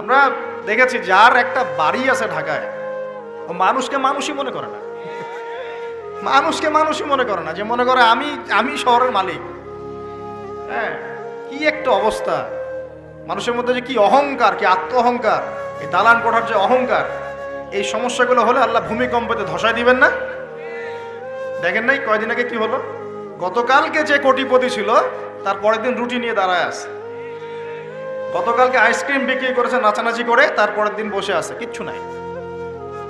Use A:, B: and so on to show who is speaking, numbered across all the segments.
A: আমরা দেখেছি যার একটা বাড়ি আছে ঢাকায়, ও মানুষকে মানুষই মনে করে না, মানুষকে মানুষই মনে করে না, যে মনে করে আমি শহরের মালিক। হ্যাঁ, কি একটা অবস্থা মানুষের মধ্যে, যে কি অহংকার, কি আত্ম অহংকার, এই দালান কোঠার যে অহংকার, এই সমস্যাগুলো হলে আল্লাহ ভূমিকম্পতে ধসায় দিবেন না? দেখেন নাই কয়দিন আগে কি হলো? গতকালকে যে কোটিপতি ছিল তার পরের দিন রুটি নিয়ে দাঁড়ায় আছে। গতকালকে আইসক্রিম বিক্রি করেছে নাচানাচি করে, তারপরের দিন বসে আছে, কিচ্ছু নাই।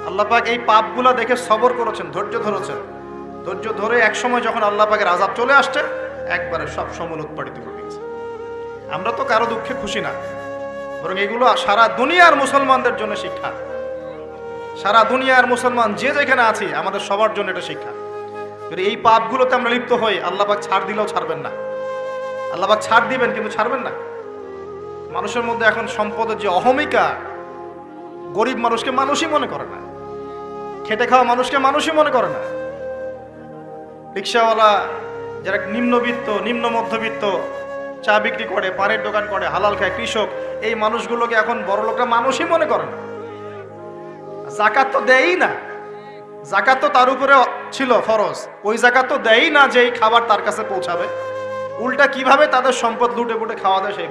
A: আল্লাহ পাক এই পাপগুলা দেখে সবর করেছেন, ধৈর্য ধরেছেন। ধৈর্য ধরে এক সময় যখন আল্লাহ পাকের আযাব চলে আসছে, একবারে সব সমূল উৎপাদিত করে দিয়েছে। আমরা তো কারো দুঃখে খুশি না, বরং এগুলো সারা দুনিয়ার মুসলমানদের জন্য শিক্ষা। সারা দুনিয়ার মুসলমান যে যেখানে আছি, আমাদের সবার জন্য এটা শিক্ষা। যদি এই পাপগুলোতে আমরা লিপ্ত হই, আল্লাহ পাক ছাড় দিলেও ছাড়বেন না। আল্লাহ পাক ছাড় দিবেন কিন্তু ছাড়বেন না। মানুষের মধ্যে এখন সম্পদের যে অহমিকা, গরিব মানুষকে মানুষই মনে করে না, খেটে খাওয়া মানুষকে মানুষই মনে করে না। রিক্সাওয়ালা, যারা নিম্নবিত্ত, নিম্ন মধ্যবিত্ত, চা বিক্রি করে, পানের দোকান করে, হালাল খায়, কৃষক, এই মানুষগুলোকে এখন বড় লোকরা মানুষই মনে করে না। যাকাত তো দেয়ই না, যাকাত তো তার উপরে ছিল ফরজ, ওই যাকাত তো দেয়ই না যে এই খাবার তার কাছে পৌঁছাবে। উল্টা কিভাবে তাদের সম্পদ লুটে পুটে খাওয়া দেয় সেই।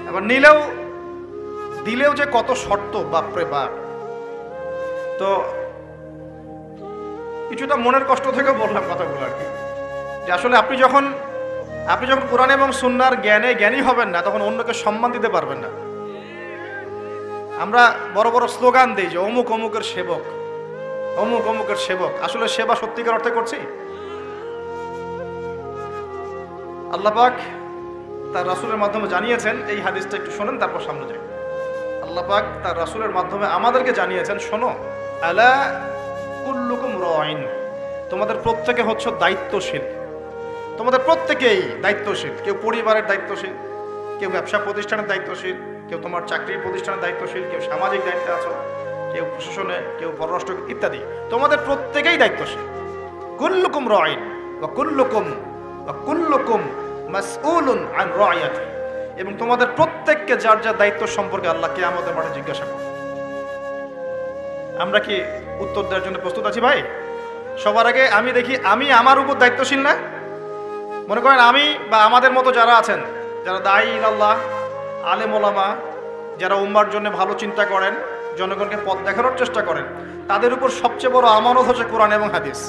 A: এবার দিলেও যে কত শর্ত, বাপরে বাপ। তো কিছুটা মনের কষ্ট থেকে বললাম কথাগুলো আর কি, যে আসলে আপনি যখন কোরআন এবং সুন্নাহর জ্ঞানী হবেন না, তখন অন্যকে সম্মান দিতে পারবেন না। আমরা বড় বড় স্লোগান দিই যে অমুক অমুকের সেবক, অমুক অমুকের সেবক। আসলে সেবা সত্যিকার অর্থে করছি? আল্লাহ পাক তার রাসূলের মাধ্যমে জানিয়েছেন, এই হাদিসটা একটু শোনেন তারপর সামনে যাই। আল্লাহ পাক তার রাসূলের মাধ্যমে আমাদেরকে জানিয়েছেন, শোনো, আলা কুল্লুকুম রাইন, তোমাদের প্রত্যেকে হচ্ছে দায়িত্বশীল। তোমাদের প্রত্যেকেই দায়িত্বশীল। কেউ পরিবারের দায়িত্বশীল, কেউ ব্যবসা প্রতিষ্ঠানের দায়িত্বশীল, কেউ তোমার চাকরির প্রতিষ্ঠানের দায়িত্বশীল, কেউ সামাজিক দায়িত্বে আছো, কেউ প্রশাসনে, কেউ পররাষ্ট্র ইত্যাদি। তোমাদের প্রত্যেকেই দায়িত্বশীল। কুল্লুকুম রাইন ওয়া কুল্লুকুম মাসউলুন আন রাইয়াতি, এবং তোমাদের প্রত্যেককে যার যার দায়িত্ব সম্পর্কে আল্লাহ কিয়ামতের মাঠে জিজ্ঞাসা করবে। আমরা কি উত্তর দেওয়ার জন্য প্রস্তুত আছি ভাই? সবার আগে আমি দেখি, আমি আমার উপর দায়িত্বশীল না? মনে করেন আমি বা আমাদের মতো যারা আছেন, যারা দায়ী ইলাল্লাহ, আলেম ওলামা, যারা উম্মার জন্য ভালো চিন্তা করেন, জনগণকে পথ দেখানোর চেষ্টা করেন, তাদের উপর সবচেয়ে বড় আমানত হচ্ছে কোরআন এবং হাদিস।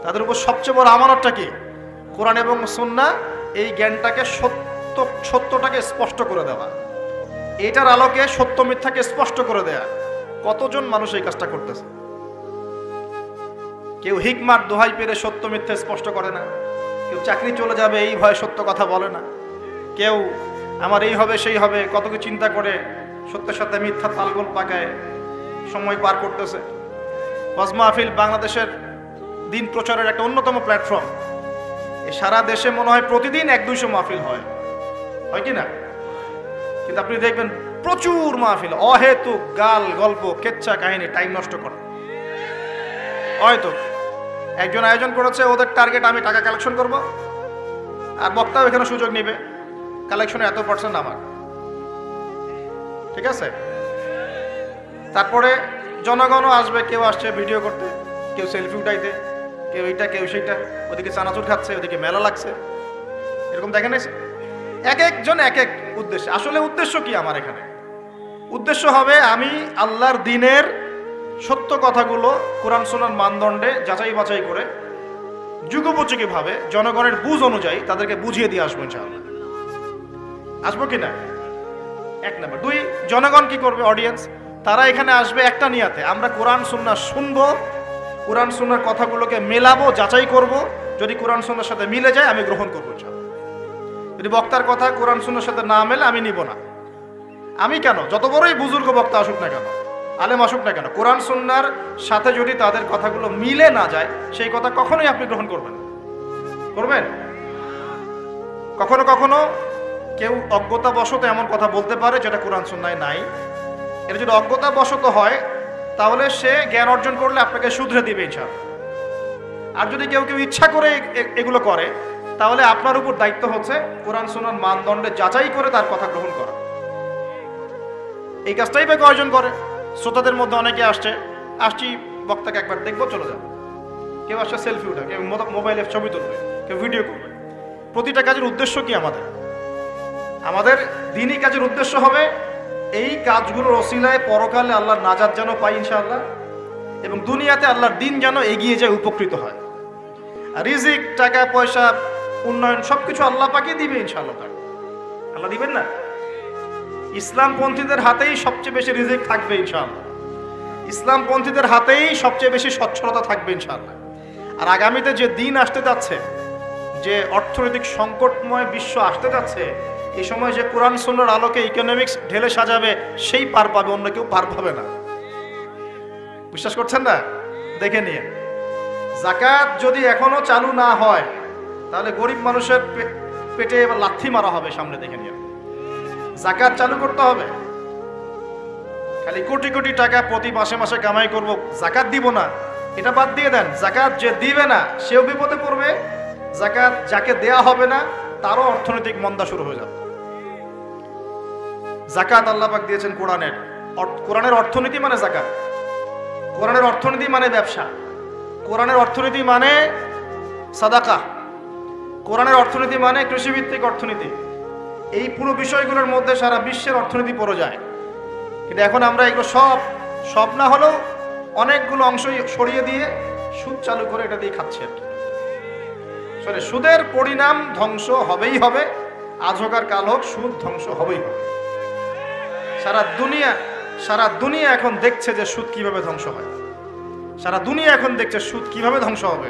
A: তাদের উপর সবচেয়ে বড় আমানতটা কি? কোরআন এবং সুন্নাহ। এই জ্ঞানটাকে সত্যটাকে স্পষ্ট করে দেওয়া, এটার আলোকে সত্য মিথ্যাকে স্পষ্ট করে দেয়া। কতজন মানুষ এই কাজটা করতেছে? কেউ হিকমার দোহাই পেরে সত্য মিথ্যা স্পষ্ট করে না, কেউ চাকরি চলে যাবে এই ভয়ে সত্য কথা বলে না, কেউ আমার এই হবে সেই হবে কত কিছু চিন্তা করে সত্যের সাথে মিথ্যা তালগোল পাকায় সময় পার করতেছে। ওয়াজ মাহফিল বাংলাদেশের দিন প্রচারের একটা অন্যতম প্ল্যাটফর্ম। সারা দেশে মনে হয় প্রতিদিন 100-200 মাহফিল হয় কি না? কিন্তু আপনি দেখবেন প্রচুর মাহফিল অহেতুক গাল গল্প কেচ্ছা কাহিনী, টাইম নষ্ট করে। হয়তো একজন আয়োজন করেছে, ওদের টার্গেট আমি টাকা কালেকশন করব, আর বক্তাও এখানে সুযোগ নেবে, কালেকশনে এত % আমার, ঠিক আছে? তারপরে জনগণও আসবে, কেউ আসছে ভিডিও করতে, কেউ সেলফি উঠাইতে, কেউ এইটা কেউ সেইটা, ওদিকে চানাচুর খাচ্ছে, ওদিকে মেলা লাগছে, এরকম দেখেন। এক একজন এক এক উদ্দেশ্য। আসলে উদ্দেশ্য কি আমার এখানে? উদ্দেশ্য হবে আমি আল্লাহর দ্বীনের সত্য কথাগুলো কোরআন সুন্নাহর মানদণ্ডে যাচাই বাছাই করে যুগোপযোগী ভাবে জনগণের বুঝ অনুযায়ী তাদেরকে বুঝিয়ে দিয়ে আসবো ইনশাআল্লাহ। আসবো কিনা? 1 নাম্বার। 2, জনগণ কি করবে? অডিয়েন্স, তারা এখানে আসবে একটা নিয়াতে, আমরা কোরআন সুন্নাহ শুনবো, কোরআন সুন্নাহর কথাগুলোকে মেলাবো, যাচাই করব। যদি কোরআন সুন্নাহর সাথে মিলে যায় আমি গ্রহণ করবো ইনশাআল্লাহ। যদি বক্তার কথা কোরআন সুন্নাহর সাথে না মেলে আমি নিব না। আমি কেন, যত বড়ই বুজুর্গ বক্তা আসুক না কেন, আলেম আসুক না কেন, কোরআন সুন্নাহর সাথে যদি তাদের কথাগুলো মিলে না যায়, সেই কথা কখনোই আপনি গ্রহণ করবেন। কখনো কখনো কেউ অজ্ঞতাবশত এমন কথা বলতে পারে যেটা কোরআন সুন্নাহয় নাই। এটা যদি অজ্ঞতাবশত হয়, তাহলে সে জ্ঞান অর্জন করলে আপনাকে শুধরে দিবে ইনশাআল্লাহ। আর যদি কেউ ইচ্ছা করে এগুলো করে, তাহলে আপনার উপর দায়িত্ব হচ্ছে কোরআন সুন্নাহর মানদণ্ডে যাচাই করে তার কথা গ্রহণ করা। এই কাজটাই বা কয়জন করে? শ্রোতাদের মধ্যে অনেকে আসছি বক্তাকে একবার দেখবো, চলে যাবে। কেউ আসছে সেলফি উঠে, কেউ মোবাইলে ছবি তুলবে, কেউ ভিডিও করবে। প্রতিটা কাজের উদ্দেশ্য কি? আমাদের দিনই কাজের উদ্দেশ্য হবে এই কাজগুলোর ওসিলায় পরকালে আল্লাহর নাজাত যেন পাই ইনশাআল্লাহ, এবং দুনিয়াতে আল্লাহর দিন যেন এগিয়ে যায়, উপকৃত হয়। আর রিজিক, টাকা পয়সা, উন্নয়ন সবকিছু আল্লাহ পাকই দিবে ইনশাআল্লাহ। আল্লাহ দিবেন না? ইসলামপন্থীদের হাতেই সবচেয়ে বেশি রিজিক থাকবে ইনশাআল্লাহ। ইসলামপন্থীদের হাতেই সবচেয়ে বেশি সচ্ছলতা থাকবে ইনশাআল্লাহ। আর আগামীতে যে দিন আসতে যাচ্ছে, যে অর্থনৈতিক সংকটময় বিশ্ব আসতে যাচ্ছে, এই সময় যে কোরআন সুন্নাহর আলোকে ইকোনমিক্স ঢেলে সাজাবে, সেই পার পাবে, অন্য কেউ পার পাবে না। বিশ্বাস করছেন না? দেখে নিয়ে যাকাত যদি এখনো চালু না হয়, তাহলে গরিব মানুষের পেটে এবার লাথি মারা হবে সামনে। দেখে নিয়ে যাকাত চালু করতে হবে। খালি কোটি কোটি টাকা প্রতি মাসে মাসে কামাই করব, যাকাত দিব না, এটা বাদ দিয়ে দেন। যাকাত যে দিবে না সেও বিপদে পড়বে, যাকাত যাকে দেয়া হবে না তারও অর্থনৈতিক মন্দা শুরু হয়ে যাবে। যাকাত আল্লাহ পাক দিয়েছেন কোরআনের অর্থনীতি মানে যাকাত, কোরআনের অর্থনীতি মানে ব্যবসা, কোরআনের অর্থনীতি মানে সাদাকা, কোরআনের অর্থনীতি মানে কৃষিভিত্তিক অর্থনীতি। এই পুরো বিষয়গুলোর মধ্যে সারা বিশ্বের অর্থনীতি পড়ে যায়। কিন্তু এখন আমরা এগুলো সব না হলেও অনেকগুলো অংশ সরিয়ে দিয়ে সুদ চালু করে এটা দিয়ে খাচ্ছে আর কি। সুদের পরিণাম ধ্বংস হবেই হবে, আজ হোক আর কাল হোক, সুদ ধ্বংস হবেই হবে। সারা দুনিয়া এখন দেখছে যে সুদ কিভাবে ধ্বংস হয়, সারা দুনিয়া এখন দেখছে সুদ কিভাবে ধ্বংস হবে।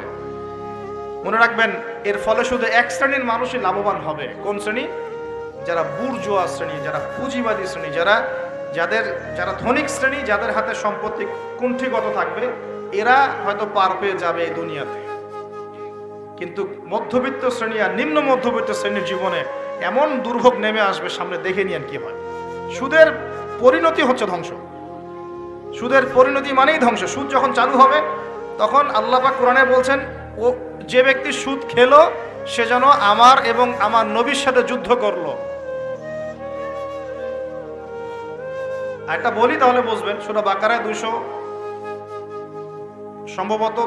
A: মনে রাখবেন, এর ফলে শুধু এক শ্রেণীর মানুষই লাভবান হবে। কোন শ্রেণী? যারা বুর্জোয়া শ্রেণী, যারা পুঁজিবাদী শ্রেণী, যারা ধনিক শ্রেণী, যাদের হাতে সম্পত্তি কুণ্ঠিগত থাকবে, এরা হয়তো পার পেয়ে যাবে এই দুনিয়াতে। কিন্তু মধ্যবিত্ত শ্রেণী আর নিম্ন মধ্যবিত্ত শ্রেণীর জীবনে এমন দুর্ভোগ নেমে আসবে সামনে, দেখে নিয়েন কি হয়। সুদের পরিণতি হচ্ছে ধ্বংস, সুদের পরিণতি মানেই ধ্বংস। সুদ যখন চালু হবে তখন আল্লাহ পাক কোরআনে বলছেন, ও যে ব্যক্তি সুদ খেলো সে যেন আমার এবং আমার নবীর সাথে যুদ্ধ করলো। একটা বলি তাহলে বুঝবেন। সূরা বাকারায় 200 সম্ভবত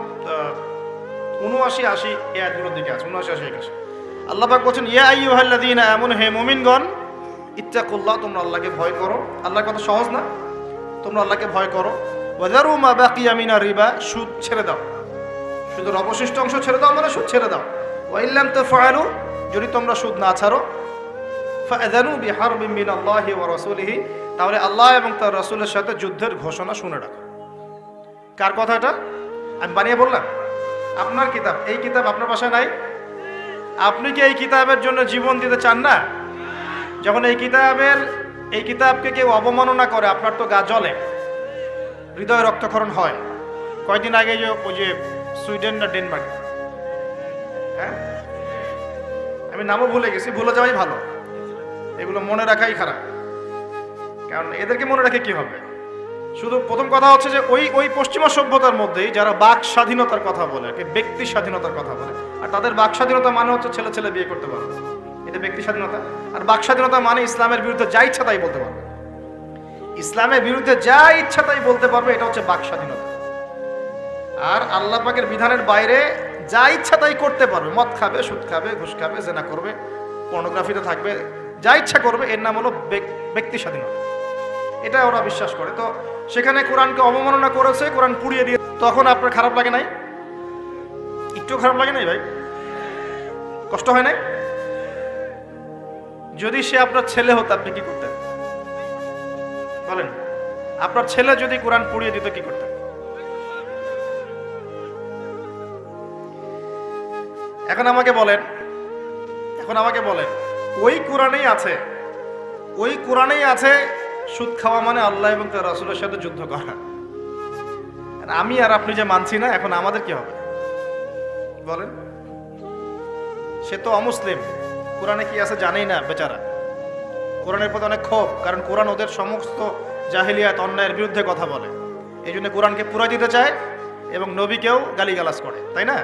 A: 79-80 এই আয়াতগুলোর দিকে আছে, 79-81। আল্লাহ পাক বলছেন, ইয়া আইয়ুহাল্লাযীনা আমানু, হে মুমিনগণ, ইত্তাকুল্লাহ, তোমরা আল্লাহকে ভয় করো। আল্লাহর কথা সহজ না? তোমরা আল্লাহকে ভয় করো। ওয়াযারু মা বাকিয়া মিনার রিবা, সুদ ছেড়ে দাও, সুদের অবশিষ্ট অংশ ছেড়ে দাও, মানে সুদ ছেড়ে দাও। ওয়া ইল্লাম তাফআলু, যদি তোমরা সুদ না ছাড়ো, ফাআযানু বিহারবিন মিনাল্লাহি ওয়া রাসূলিহি, তাহলে আল্লাহ এবং তার রাসূলের সাথে যুদ্ধের ঘোষণা শুনে রাখো। কার কথা এটা? আমি বানিয়ে বললাম? আপনার কিতাব। এই কিতাব আপনার বাসায় নাই? আপনি কি এই কিতাবের জন্য জীবন দিতে চান না? যখন এই কিতাবকে কেউ অবমাননা করে, আপনার তো গা জ্বলে, হৃদয় রক্তক্ষরণ হয়। কয়েকদিন আগে ওই যে সুইডেন না ডেনমার্ক, হ্যাঁ, আমি নামও ভুলে গেছি, ভুলে যাওয়াই ভালো, এগুলো মনে রাখাই খারাপ। কারণ এদেরকে মনে রাখে কি হবে? শুধু প্রথম কথা হচ্ছে যে ওই পশ্চিমা সভ্যতার মধ্যেই যারা বাক স্বাধীনতার কথা বলে, ব্যক্তি স্বাধীনতার কথা বলে, আর তাদের বাক স্বাধীনতা মানে হচ্ছে ছেলে ছেলে বিয়ে করতে পারবে, এটা ব্যক্তি স্বাধীনতা। আর বাক স্বাধীনতা মানে ইসলামের বিরুদ্ধে যা ইচ্ছা তাই বলতে পারবে, ইসলামের বিরুদ্ধে যা ইচ্ছা তাই বলতে পারবে, এটা হচ্ছে বাক স্বাধীনতা। আর আল্লাহ পাকের বিধানের বাইরে যা ইচ্ছা তাই করতে পারবে, মদ খাবে, সুদ খাবে, ঘুষ খাবে, জেনা করবে, পর্নোগ্রাফিতে থাকবে, যা ইচ্ছা করবে, এর নাম হলো ব্যক্তি স্বাধীনতা। এটা ওরা বিশ্বাস করে। তো সেখানে কোরআনকে অবমাননা করেছে, কোরআন পুড়িয়ে দিয়ে, তখন আপনার খারাপ লাগে নাই? একটু খারাপ লাগে নাই ভাই? কষ্ট হয় নাই? যদি সে আপনার ছেলে হতো, আপনি কি করতেন বলেন? আপনার ছেলে যদি কোরআন পুড়িয়ে দিত, কি করতেন? এখন আমাকে বলেন, ওই কোরআনেই আছে সুদ খাওয়া মানে আল্লাহ এবং তার রাসূলের সাথে যুদ্ধ করা। আমি আর আপনি যে মানছি না, এখন আমাদের কি হবে বলেন? সে তো অমুসলিম, কোরআনে কি আছে জানেই না বেচারা। কোরআনের প্রতি অনেক ক্ষোভ, কারণ কোরআন ওদের সমস্ত জাহিলিয়াত, অন্যায়ের বিরুদ্ধে কথা বলে। এই জন্য কোরআনকে পুরাই দিতে চায় এবং নবীকেও গালিগালাজ করে, তাই না?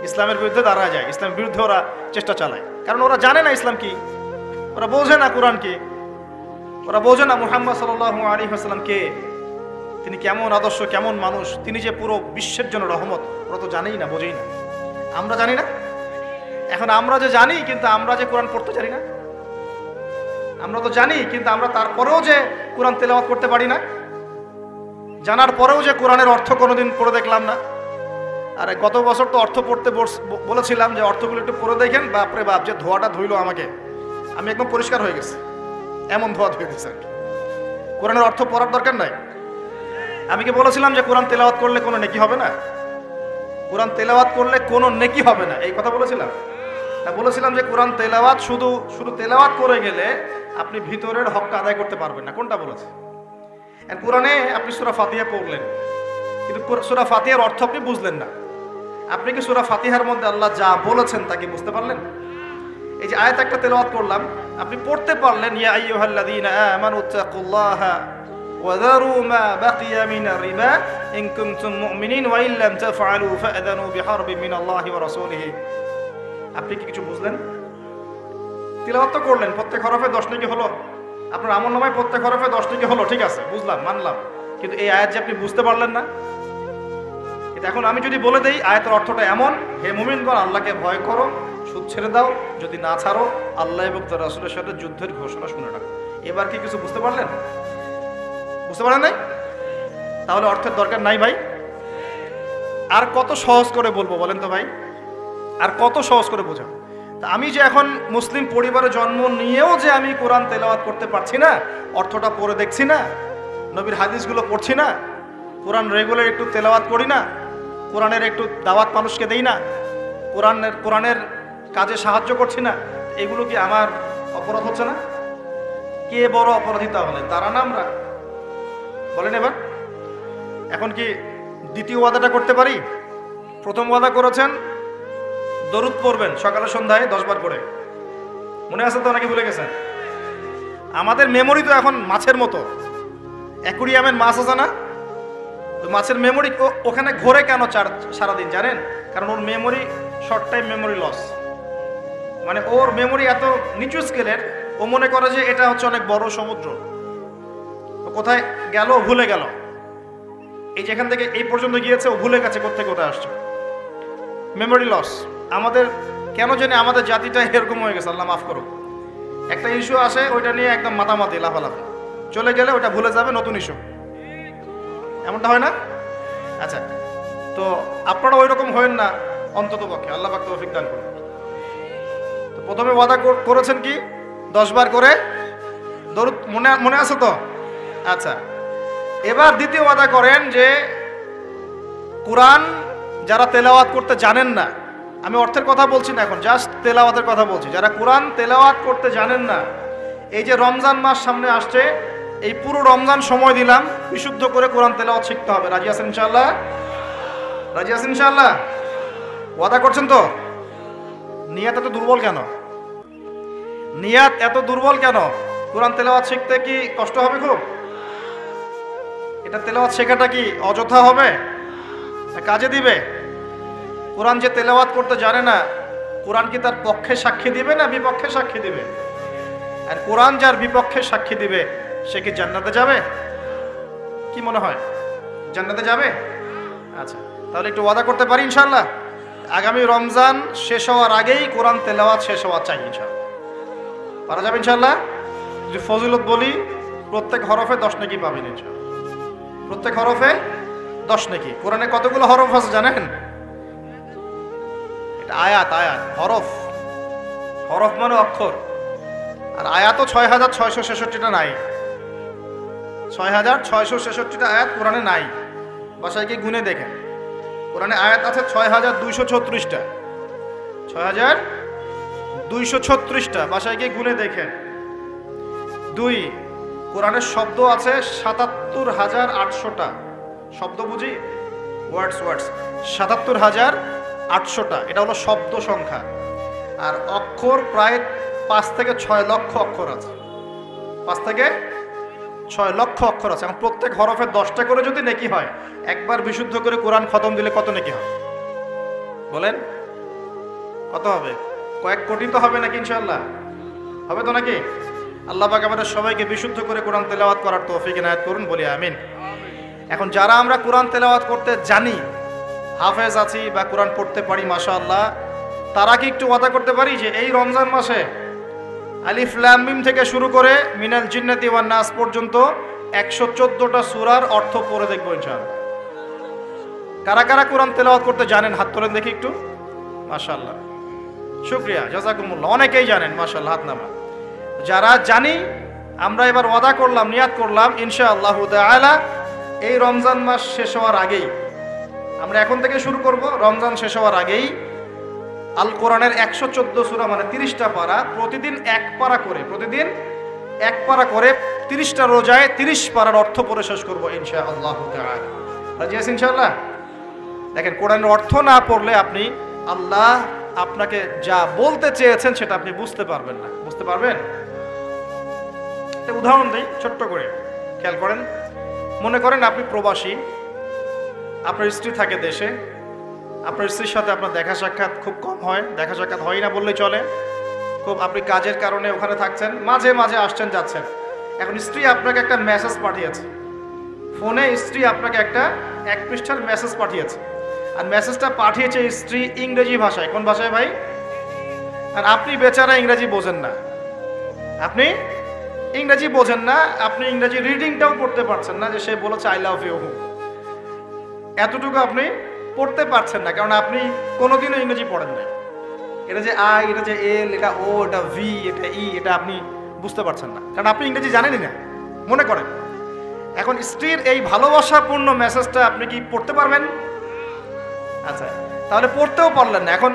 A: ইসলামের বিরুদ্ধে দাঁড়ায় যায়, ইসলামের বিরুদ্ধে ওরা চেষ্টা চালায়, কারণ ওরা জানে না ইসলাম কি, ওরা বোঝে না কোরআন কি, ওরা বোঝে না মুহাম্মদ সাল্লাল্লাহু আলাইহি ওয়াসাল্লাম কে, তিনি কেমন আদর্শ, কেমন মানুষ, তিনি যে পুরো বিশ্বের জন্য রহমত, ওরা তো জানেই না, বোঝেই না। আমরা জানি না? এখন আমরা যে জানি, কিন্তু আমরা যে কোরআন পড়তে জানি না। আমরা তো জানি, কিন্তু আমরা তারপরেও যে কোরআন তেলাওয়াত করতে পারি না, জানার পরেও যে কোরআনের অর্থ কোনোদিন পড়ে দেখলাম না। আর গত বছর তো অর্থ পড়তে বলেছিলাম যে অর্থগুলো একটু পড়ে দেখেন, বাপরে বাপ, যে ধোয়াটা ধুইলো আমাকে, আমি একদম পরিষ্কার হয়ে গেছি, এমন ধোয়া ধুয়ে দিচ্ছে। কোরআনের অর্থ পড়ার দরকার নাই। আমি কি বলেছিলাম যে কোরআন তেলাওয়াত করলে কোনো নেকি হবে না? কোরআন তেলাওয়াত করলে কোনো নেকি হবে না, এই কথা বলেছিলাম? বলেছিলাম যে কোরআন তেলাওয়াত শুধু তেলাওয়াত করে গেলে আপনি ভিতরের হকটা আদায় করতে পারবেন না। কোনটা বলেছে? কোরআনে আপনি সূরা ফাতিহা পড়লেন, কিন্তু সূরা ফাতিহার অর্থ আপনি বুঝলেন না। আপনি কি সূরা ফাতিহার মধ্যে আল্লাহ যা বলেছেন তা কি বুঝতে পারলেন? এই যে আয়াত একটা তেলাওয়াত করলাম, আপনি পড়তে পারলেন, ইয়া আইয়ুহাল্লাযীনা আমানুত্তাকুল্লাহা ওয়া যারু মা বাকিয়া মিনার রিবা ইন কুনতুম মুমিনিন ওয়া ইন লাম তাফআলু ফাআযানু বিহারবিন মিনাল্লাহি ওয়া রাসূলিহি। আপনি কি কিছু বুঝলেন? তিলাওয়াত তো করলেন, প্রত্যেক হরফে 10 নেকি হলো, আপনার আমলনামায় প্রত্যেক হরফে 10 নেকি হলো, ঠিক আছে, বুঝলাম, মানলাম, কিন্তু এই আয়াত যে আপনি বুঝতে পারলেন না। এটা এখন আমি যদি বলে দেই আয়াতের অর্থটা এমন, হে মুমিনগণ আল্লাহকে ভয় করো, সুদ ছেড়ে দাও, যদি না ছাড়ো আল্লাহ এবং তার রাসূলের সাথে যুদ্ধের ঘোষণা শুনে রাখো, এবার কি কিছু বুঝতে পারলেন? বুঝতে পারেন নাই? তাহলে অর্থের দরকার নাই ভাই। আর কত সহজ করে বলবো বলেন তো ভাই, আর কত সহজ করে বোঝাবো? তা আমি যে এখন মুসলিম পরিবারে জন্ম নিয়েও যে আমি কোরআন তেলাওয়াত করতে পারছি না, অর্থটা পড়ে দেখছি না, নবীর হাদিসগুলো পড়ছি না, কোরআন রেগুলার একটু তেলাওয়াত করি না, কোরআনের একটু দাওয়াত মানুষকে দেই না, কোরআনের কাজে সাহায্য করছি না, এগুলো কি আমার অপরাধ হচ্ছে না? কে বড় অপরাধী তাহলে, তারা না আমরা? বলেন এবার। এখন কি দ্বিতীয় ওয়াদাটা করতে পারি? প্রথম ওয়াদা করেছেন দরুদ পড়বেন সকালে সন্ধ্যায় 10 বার করে, মনে আছে তো নাকি ভুলে গেছেন? আমাদের মেমোরি তো এখন মাছের মতো, অ্যাকুরিয়ামের মাছ আছে না, ওই মাছের মেমোরি ওখানে ঘোরে কেন সারাদিন জানেন? কারণ ওর memory short time memory loss, মানে ওর মেমোরি এত নিচু স্কেলের, ও মনে করে যে এটা হচ্ছে অনেক বড় সমুদ্র, কোথায় গেল ভুলে গেল, এই যেখান থেকে এই পর্যন্ত গিয়েছে ও ভুলে গেছে কোথায় আসছে, মেমোরি লস। আমাদের কেন জানি আমাদের জাতিটা এরকম হয়ে গেছে, আল্লাহ মাফ করো। একটা ইস্যু আসে, ওইটা নিয়ে একদম মাতামাতি লাফালাফি, চলে গেলে ওটা ভুলে যাবে, নতুন ইস্যু, এমনটা হয় না? আচ্ছা, তো আপনারা ওই রকম হয়েন না অন্তত পক্ষে, আল্লাহ পাক তৌফিক দান করুন। তো প্রথমে ওয়াদা করেছেন কি 10 বার করে দরুদ, মনে আছে তো? আচ্ছা, এবার দ্বিতীয় ওয়াদা করেন যে কোরআন যারা তেলাওয়াত করতে জানেন না, আমি অর্থের কথা বলছি না এখন, জাস্ট তেলাওয়াতের কথা বলছি, যারা কোরআন তেলাওয়াত করতে জানেন না, এই যে রমজান মাস সামনে আসছে, এই পুরো রমজান সময় দিলাম বিশুদ্ধ করে কোরআন তেলাওয়াত শিখতে হবে। রাজি আছেন ইনশাআল্লাহ? রাজি আছেন ইনশাআল্লাহ? ওয়াদা করছেন তো? নিয়াত এত দুর্বল কেন? নিয়াত এত দুর্বল কেন? কোরআন তেলাওয়াত শিখতে কি কষ্ট হবে খুব? এটা তেলাওয়াত শেখাটা কি অযথা হবে, কাজে দিবে? কোরআন যে তেলাওয়াত করতে জানে না, কোরআন কি তার পক্ষে সাক্ষী দিবে না বিপক্ষে সাক্ষী দিবে? আর কোরআন যার বিপক্ষে সাক্ষী দিবে সে কি জান্নাতে যাবে? কি মনে হয়, জান্নাতে যাবে? আচ্ছা, তাহলে একটু ওয়াদা করতে পারি ইনশাআল্লাহ, আগামী রমজান শেষ হওয়ার আগেই কোরআন তেলাওয়াত শেষ হওয়া চাই ইনশাআল্লাহ। পারা যাবে ইনশাআল্লাহ? যদি ফজিলত বলি, প্রত্যেক হরফে 10 নেকি পাবেন ইনশাআল্লাহ, প্রত্যেক হরফে 10 নেকি। কোরআনে কতগুলো হরফ আছে জানেন? এটা আয়াত, হরফ মানে অক্ষর, আর আয়াতও 6666টা নাই, 6666টা আয়াত কোরআনে নাই। বাসায় কি গুনে দেখেন, কোরআনে আয়াত আছে 6236টা, 6236টা, বাসায় গিয়ে গুনে দেখেন। 2, কোরআনের শব্দ আছে 77,800টা, শব্দ বুঝি, ওয়ার্ডস 77,800টা, এটা হলো শব্দ সংখ্যা। আর অক্ষর প্রায় 5 থেকে 6 লক্ষ অক্ষর আছে, 5 থেকে 6 লক্ষ অক্ষর আছে। এখন প্রত্যেক হরফে 10টা করে যদি নেকি হয়, একবার বিশুদ্ধ করে কোরআন খতম দিলে কত নেকি হয় বলেন? কত হবে? কয়েক কোটি তো হবে নাকি? ইনশাআল্লাহ হবে তো নাকি? আল্লাহ পাক আমাদের সবাইকে বিশুদ্ধ করে কোরআন তেলাওয়াত করার তৌফিক ইনায়াত করুন, বলি আমিন। এখন যারা আমরা কোরআন তেলাওয়াত করতে জানি, হাফেজ আছি বা কোরআন পড়তে পারি মাশাআল্লাহ, তারা কি একটু ওয়াদা করতে পারি যে এই রমজান মাসে আলিফ লাম মিম থেকে শুরু করে মিনাল জিন্নাতি ওয়ান নাস পর্যন্ত 114টা সূরার অর্থ পড়ে দেখবো ইনশাআল্লাহ? কারা কারা কোরআন তেলাওয়াত করতে জানেন হাত তোলেন দেখি একটু। মাশাআল্লাহ, শুকরিয়া, জাযাকুমুল্লাহ। অনেকেই জানেন মাশাআল্লাহ, হাত নামা। যারা জানি আমরা এবার ওয়াদা করলাম, নিয়াত করলাম ইনশাআল্লাহ তাআলা এই রমজান মাস শেষ হওয়ার আগেই, আমরা এখন থেকে শুরু করব, রমজান শেষ হওয়ার আগেই আল কোরআনের 114 সূরা মানে 30টা পারা, প্রতিদিন এক পারা করে, প্রতিদিন এক পারা করে 30টা রোজায় 30 পারার অর্থ পড়ে শেষ করব ইনশাআল্লাহ তাআলা। রাজি আছেন ইনশাআল্লাহ? দেখেন, কোরআনের অর্থ না পড়লে আপনি আল্লাহ আপনাকে যা বলতে চেয়েছেন সেটা আপনি বুঝতে পারবেন না। বুঝতে পারবেন? একটা উদাহরণ দিই ছোট্ট করে, খেয়াল করেন। মনে করেন আপনি প্রবাসী, আপনার স্ত্রী থাকে দেশে, আপনার স্ত্রীর সাথে আপনার দেখা সাক্ষাৎ খুব কম হয়, দেখা সাক্ষাৎ হয় না বললেই চলে। খুব আপনি কাজের কারণে ওখানে থাকছেন, মাঝে মাঝে আসছেন যাচ্ছেন। এখন স্ত্রী আপনাকে একটা মেসেজ পাঠিয়েছে, ফোনে স্ত্রী আপনাকে একটা 1 পৃষ্ঠার মেসেজ পাঠিয়েছে, আর মেসেজটা পাঠিয়েছে স্ত্রী ইংরেজি ভাষায়। কোন ভাষায় ভাই? আর আপনি বেচারা ইংরেজি বোঝেন না, আপনি ইংরেজি বোঝেন না, আপনি ইংরেজি রিডিংটাও পড়তে পারছেন না, যে সে বলেছে আই লাভ ইউ, এতটুকু আপনি পড়তে পারছেন না, কারণ আপনি কোনোদিনও ইংরেজি পড়েন না। এটা যে আই, এটা যে এল, এটা ও, এটা ভি, এটা ই, এটা আপনি বুঝতে পারছেন না, কারণ আপনি ইংরেজি জানেনই না। মনে করেন এখন স্ত্রীর এই ভালোবাসাপূর্ণ মেসেজটা আপনি কি পড়তে পারবেন? আচ্ছা, তাহলে পড়তেও পারলেন না। এখন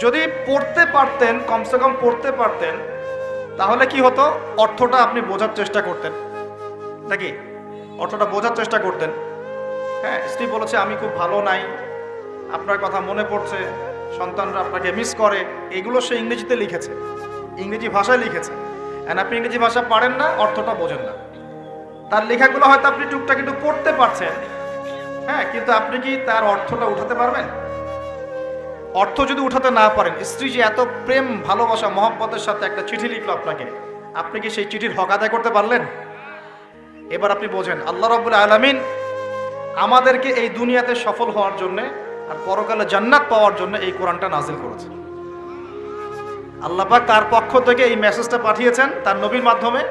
A: যদি পড়তে পারতেন, কমসে কম পড়তে পারতেন, তাহলে কি হতো? অর্থটা আপনি বোঝার চেষ্টা করতেন নাকি? অর্থটা বোঝার চেষ্টা করতেন। হ্যাঁ, স্ত্রী বলেছে আমি খুব ভালো নাই, আপনার কথা মনে পড়ছে, সন্তানরা আপনাকে মিস করে, এগুলো সে ইংরেজিতে লিখেছে, ইংরেজি ভাষায় লিখেছে। আর আপনি ইংরেজি ভাষা পারেন না, অর্থটা বোঝেন না। তার লেখাগুলো হয়তো আপনি টুকটাক একটু পড়তে পারছেন, হ্যাঁ, কিন্তু আপনি কি তার অর্থটা উঠাতে পারবেন? অর্থ যদি উঠাতে না পারেন, স্ত্রী যে এত প্রেম ভালোবাসা মহব্বতের সাথে একটা চিঠি লিখলো আপনাকে, আপনি কি সেই চিঠির হক আদায় করতে পারলেন? এবার আপনি বোঝেন আল্লাহ রাব্বুল আলামিন আমাদেরকে এই দুনিয়াতে সফল হওয়ার জন্য আর পরকালে জান্নাত পাওয়ার জন্য এই কোরআনটা নাজিল করেছে। আল্লাহ পাক তার পক্ষ থেকে এই মেসেজটা পাঠিয়েছেন তার নবীর মাধ্যমে,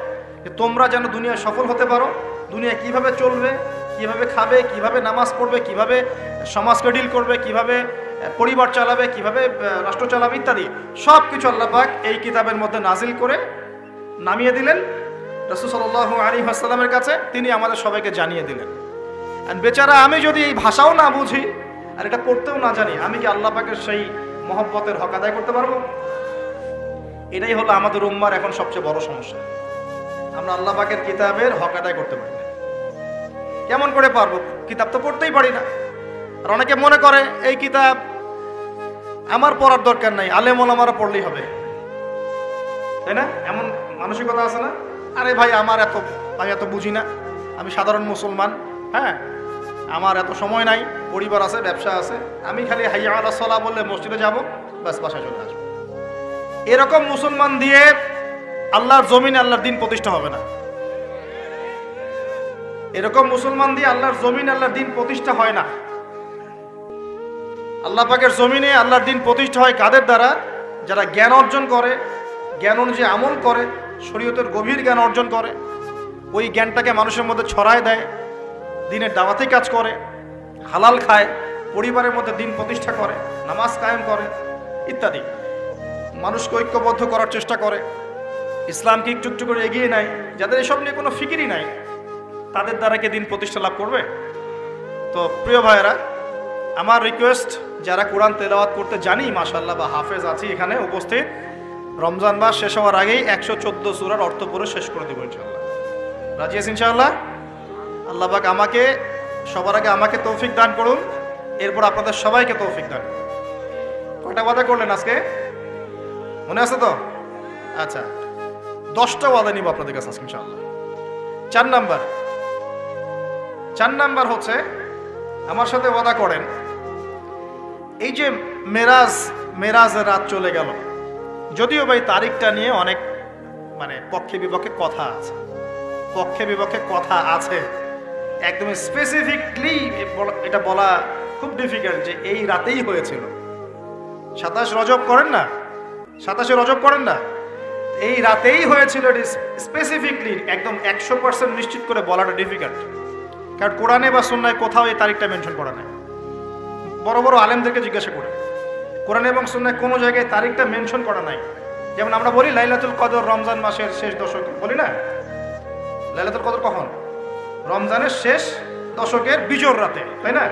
A: যে তোমরা যেন দুনিয়ায় সফল হতে পারো, দুনিয়া কিভাবে চলবে, কিভাবে খাবে, কিভাবে নামাজ পড়বে, কিভাবে সমাজকে ডিল করবে, কিভাবে পরিবার চালাবে, কিভাবে রাষ্ট্র চালাবে ইত্যাদি সব কিছু আল্লাহ পাক এই কিতাবের মধ্যে নাজিল করে নামিয়ে দিলেন রাসূল সাল্লাল্লাহু আলাইহি ওয়াসাল্লামের কাছে, তিনি আমাদের সবাইকে জানিয়ে দিলেন। আর বেচারা আমি যদি এই ভাষাও না বুঝি আর এটা পড়তেও না জানি, আমি কি আল্লাহ পাকের সেই মহব্বতের হক আদায় করতে পারবো? এটাই হলো আমাদের উম্মার এখন সবচেয়ে বড় সমস্যা। আমরা আল্লাহ পাকের কিতাবের হক আদায় করতে পারি না। কেমন করে পারবো? কিতাব তো পড়তেই পারি না। আর অনেকে মনে করে এই কিতাব আমার পড়ার দরকার নাই, আলেম ওলামারা পড়লেই হবে, তাই না? এমন মানসিকতা আছে না? আরে ভাই আমি এত বুঝি না, আমি সাধারণ মুসলমান, হ্যাঁ, আমার এত সময় নাই, পরিবার আছে, ব্যবসা আছে, আমি খালি হাইয়া আলাস সালাহ বললে মসজিদে যাব, ব্যাস বাসায় চলে আসবো। এরকম মুসলমান দিয়ে আল্লাহর জমিনে আল্লাহর দিন প্রতিষ্ঠা হবে না। এরকম মুসলমান দিয়ে আল্লাহর জমিনে আল্লাহর দিন প্রতিষ্ঠা হয় না। আল্লাহ পাকের জমিনে আল্লাহর দিন প্রতিষ্ঠা হয় কাদের দ্বারা? যারা জ্ঞান অর্জন করে, জ্ঞান অনুযায়ী আমল করে, শরীয়তের গভীর জ্ঞান অর্জন করে, ওই জ্ঞানটাকে মানুষের মধ্যে ছড়ায় দেয়, দিনের দাওয়াতি কাজ করে, হালাল খায়, পরিবারের মধ্যে দিন প্রতিষ্ঠা করে, নামাজ কায়েম করে ইত্যাদি, মানুষকে ঐক্যবদ্ধ করার চেষ্টা করে, ইসলামকে একটু একটু করে এগিয়ে নেয়। যাদের এসব নিয়ে কোনো ফিকিরই নাই, তাদের দ্বারা কি দিন প্রতিষ্ঠা লাভ করবে? তো প্রিয় ভাইয়েরা, আমার রিকোয়েস্ট, যারা কোরআন তেলাওয়াত করতে জানি মাশাআল্লাহ বা হাফেজ আছি এখানে উপস্থিত, রমজান মাস শেষ হওয়ার আগেই 114 সূরার অর্থ পড়ে শেষ করে দেবো ইনশাআল্লাহ। রাজি আছেন ইনশাআল্লাহ? আল্লাহ পাক আমাকে, সবার আগে আমাকে তৌফিক দান করুন, এরপর আপনাদের সবাইকে তৌফিক দান করুন। কয়টা ওয়াদা করলেন আজকে? মনে আছে তো? আচ্ছা, 10টা ওয়াদা নিব আপনাদের কাছে আজকে ইনশাআল্লাহ। 4 নাম্বার হচ্ছে, আমার সাথে ওয়াদা করেন এই যে মেরাজ মেরাজের রাত চলে গেল। যদিও ভাই তারিখটা নিয়ে অনেক পক্ষে বিপক্ষে কথা আছে, একদম স্পেসিফিকলি এটা বলা খুব ডিফিকাল্ট যে এই রাতেই হয়েছিল। 27 রজব করেন না, 27 রজব করেন না, এই রাতেই হয়েছিল, এটা স্পেসিফিকলি একদম 100% নিশ্চিত করে বলাটা ডিফিকাল্ট। কারণ কোরআনে বা সুন্নায় কোথাও এই তারিখটা মেনশন করা নাই। বড় বড় আলেমদেরকে জিজ্ঞাসা করে, কোরআনে এবং সুন্নায় কোনো জায়গায় তারিখটা মেনশন করা নাই। যেমন আমরা বলি লাইলাতুল কদর রমজান মাসের শেষ দশকে, বলি না লাইলাতুল কদর কখন? রমজানের শেষ দশকের বিজোড় রাতে, তাই না?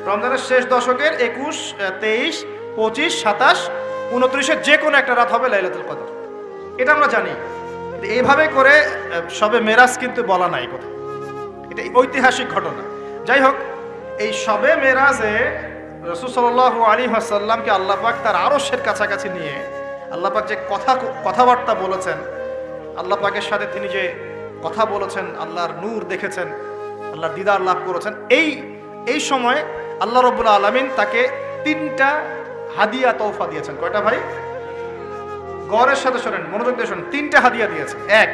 A: রমজানের শেষ দশকের 21, 23, 25, 27, 29 যে কোনো একটা রাত হবে লাইলাতুল কদর, এটা আমরা জানি। এইভাবে করে শবে মেরাজ কিন্তু বলা নাই কোথাও, এটা ঐতিহাসিক ঘটনা। যাই হোক, এই শবে মেরাজে রাসূল সাল্লাল্লাহু আলাইহি ওয়াসাল্লামকে আল্লাহ পাক তার আরশের কাছাকাছি নিয়ে আল্লাহ পাক যে কথাবার্তা বলেছেন, আল্লাহ পাকের সাথে তিনি যে কথা বলেছেন, আল্লাহর নূর দেখেছেন, আল্লাহর দিদার লাভ করেছেন, এই সময় আল্লাহ রাব্বুল আলামিন তাকে 3টা হাদিয়া তোহফা দিয়েছেন। কয়টা ভাই? গৌরের সাথে শোনেন, মনোযোগ দিয়ে শোনেন। 3টা হাদিয়া দিয়েছেন। এক,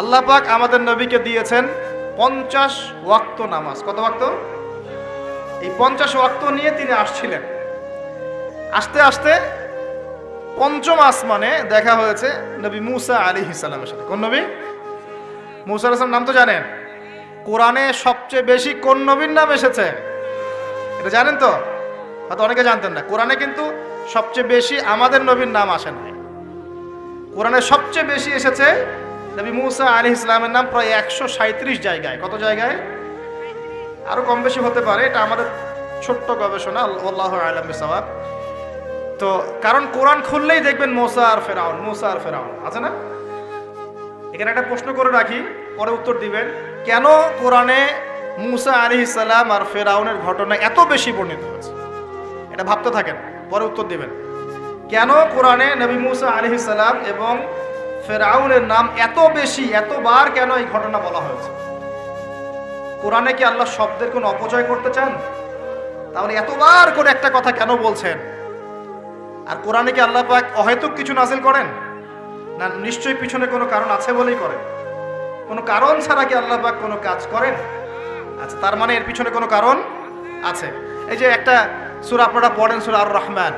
A: আল্লাহ পাক আমাদের নবীকে দিয়েছেন 50 ওয়াক্ত নামাজ। কত ওয়াক্ত? এই 50 ওয়াক্ত নিয়ে তিনি আসছিলেন। আস্তে আস্তে 5ম আসমানে দেখা হয়েছে নবী মুসা আলাইহিস সালামের সাথে। কোন নবী? মুসা আলাইহিস সালাম নাম তো জানেন। কোরআনে সবচেয়ে বেশি কোন নবীর নাম এসেছে এটা জানেন তো? হয়তো অনেকে জানতেন না। কোরআনে কিন্তু সবচেয়ে বেশি আমাদের নবীর নাম আসে না। কোরআনে সবচেয়ে বেশি এসেছে নবী মুসা আলাইহিস সালামের নাম, প্রায় 137 জায়গায়। কত জায়গায়? আরো কম বেশি হতে পারে, এটা আমাদের ছোট্ট গবেষণা, আল্লাহু আ'লাম বিসওয়াব। তো কারণ কোরআন খুললেই দেখবেন মুসা আর ফেরাউন আছে না? এখানে একটা প্রশ্ন করে রাখি, পরে উত্তর দিবেন। কেন কোরআনে মুসা আলাইহিস সালাম আর ফেরাউনের ঘটনা এত বেশি বর্ণিত হয়েছে? এটা ভাবতে থাকেন, পরে উত্তর দিবেন। কেন কোরআনে নবী মুসা আলাইহিস সালাম এবং ফেরাউনের নাম এত বেশি, এতবার কেন এই ঘটনা বলা হয়েছে? কোরআনে কি আল্লাহ শব্দের কোনো অপচয় করতে চান? তাহলে এতবার করে একটা কথা কেন বলছেন? আর কোরআনে কি আল্লাহ পাক অহেতুক কিছু নাযিল করেন না? নিশ্চয়ই পিছনে কোনো কারণ আছে বলেই করেন। কোনো কারণ ছাড়া কি আল্লাহ পাক কোনো কাজ করেন? আচ্ছা, তার মানে এর পিছনে কোনো কারণ আছে। এই যে একটা সূরা আপনারা পড়েন, সূরা আর রহমান,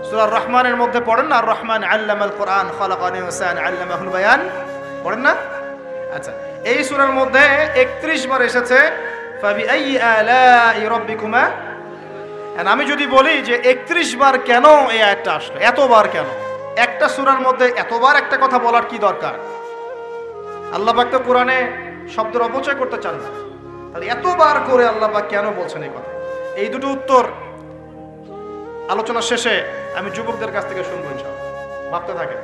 A: সূরা আর রহমানের মধ্যে পড়েন না, আর রহমান আল্লামাল কোরআন খালাকাল ইনসান আল্লামাহুল বায়ান, পড়েন না? আচ্ছা, এই সূরার মধ্যে 31 বার এসেছে ফাবিআই আলাই রাব্বিকুমা। আমি যদি বলি যে 31 বার কেন এই আয়াতটা আসলো, এতবার কেন? একটা সূরার মধ্যে এতবার একটা কথা বলার কি দরকার? আল্লাহ পাক তো কোরআনে শব্দের অপচয় করতে চান না, তাহলে এতবার করে আল্লাহ পাক কেন বলছেন এই কথা? এই দুটো উত্তর আলোচনা শেষে আমি যুবকদের কাছ থেকে শুনবো ইনশাআল্লাহ। ভাবতে থাকেন,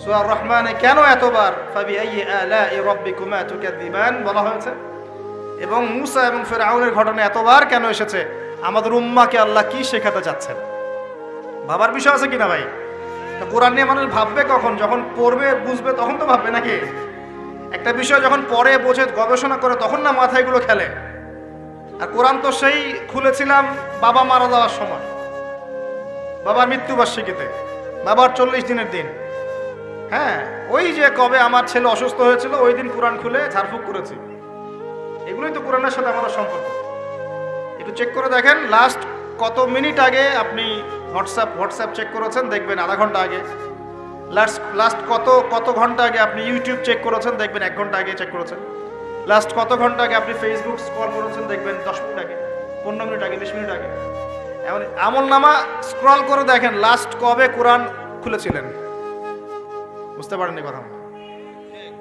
A: সূরা আর রহমানে কেন এতবার ফাবিআই আলাই রাব্বিকুমা তুকাযযিবান বলা হয়েছে, এবং মুসা এবং ফিরআউনের ঘটনা এতবার কেন এসেছে? আমাদের উম্মাহকে আল্লাহ কি শেখাতে চাচ্ছেন? ভাবার বিষয় আছে কিনা ভাই? কোরআন নিয়ে মানুষ ভাববে কখন? যখন পড়বে, বুঝবে, তখন তো ভাববে নাকি? একটা বিষয় যখন পড়ে, বোঝে, গবেষণা করে, তখন না মাথায় গুলো খেলে। আর কোরআন তো সেই খুলেছিলাম বাবা মারা যাওয়ার সময়, বাবার মৃত্যুবার্ষিকীতে, বাবার 40 দিনের দিন। হ্যাঁ, ওই যে কবে আমার ছেলে অসুস্থ হয়েছিল, ওই দিন কোরআন খুলে ঝাড়ফুঁক করেছি। এগুলোই তো কোরআনের সাথে আমাদের সম্পর্ক। একটু চেক করে দেখেন, লাস্ট কত মিনিট আগে আপনি হোয়াটসঅ্যাপ চেক করেছেন, দেখবেন আধা ঘন্টা আগে। লাস্ট কত ঘন্টা আগে আপনি ইউটিউব চেক করেছেন, দেখবেন 1 ঘন্টা আগে চেক করেছেন। লাস্ট কত ঘন্টা আগে আপনি ফেসবুক স্ক্রল করেছেন, দেখবেন 10 মিনিট আগে, 15 মিনিট আগে, 20 মিনিট আগে। এমন আমলনামা স্ক্রল করে দেখেন লাস্ট কবে কোরআন খুলেছিলেন। বুঝতে পারেননি কথা?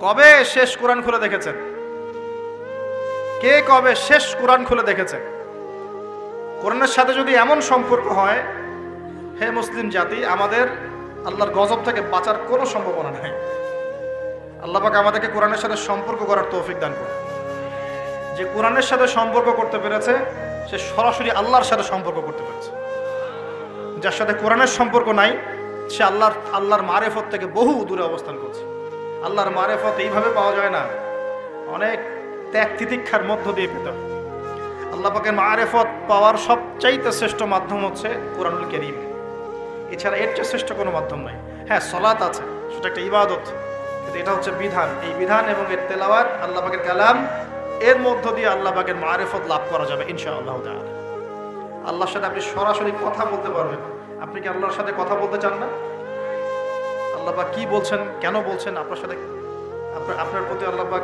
A: কবে শেষ কোরআন খুলে দেখেছেন? কে কবে শেষ কোরআন খুলে দেখেছে? কোরআনের সাথে যদি এমন সম্পর্ক হয়, হে মুসলিম জাতি, আমাদের আল্লাহর গজব থেকে বাঁচার কোনো সম্ভাবনা নেই। আল্লাহ পাক আমাদেরকে কোরআনের সাথে সম্পর্ক করার তৌফিক দান করুন। যে কোরআনের সাথে সম্পর্ক করতে পেরেছে, সে সরাসরি আল্লাহর সাথে সম্পর্ক করতে পেরেছে। যার সাথে কোরআনের সম্পর্ক নাই, সে আল্লাহর মারেফত থেকে বহু দূরে অবস্থান করছে। আল্লাহর মারেফত এইভাবে পাওয়া যায় না, অনেক ত্যাগ তিতিক্ষার মধ্য দিয়ে পেতে হয়। আল্লাহ পাকের মারেফত পাওয়ার সবচাইতে শ্রেষ্ঠ মাধ্যম হচ্ছে কোরআনুল কারীম। এছাড়া এর চেয়ে শ্রেষ্ঠ কোনো মাধ্যম নাই। হ্যাঁ, সালাত আছে, সেটা একটা ইবাদত, কিন্তু এটা হচ্ছে বিধান। এই বিধান এবং এর তেলাওয়াত, আল্লাহ পাকের কালাম, এর মধ্য দিয়ে আল্লাহ পাকের মারিফত লাভ করা যাবে ইনশাআল্লাহ তাআলা। আল্লাহর সাথে আপনি সরাসরি কথা বলতে পারবেন। আপনি কি আল্লাহর সাথে কথা বলতে চান না? আল্লাহ পাক কি বলছেন, কেন বলছেন, আপনার সাথে আপনার প্রতি আল্লাহ পাক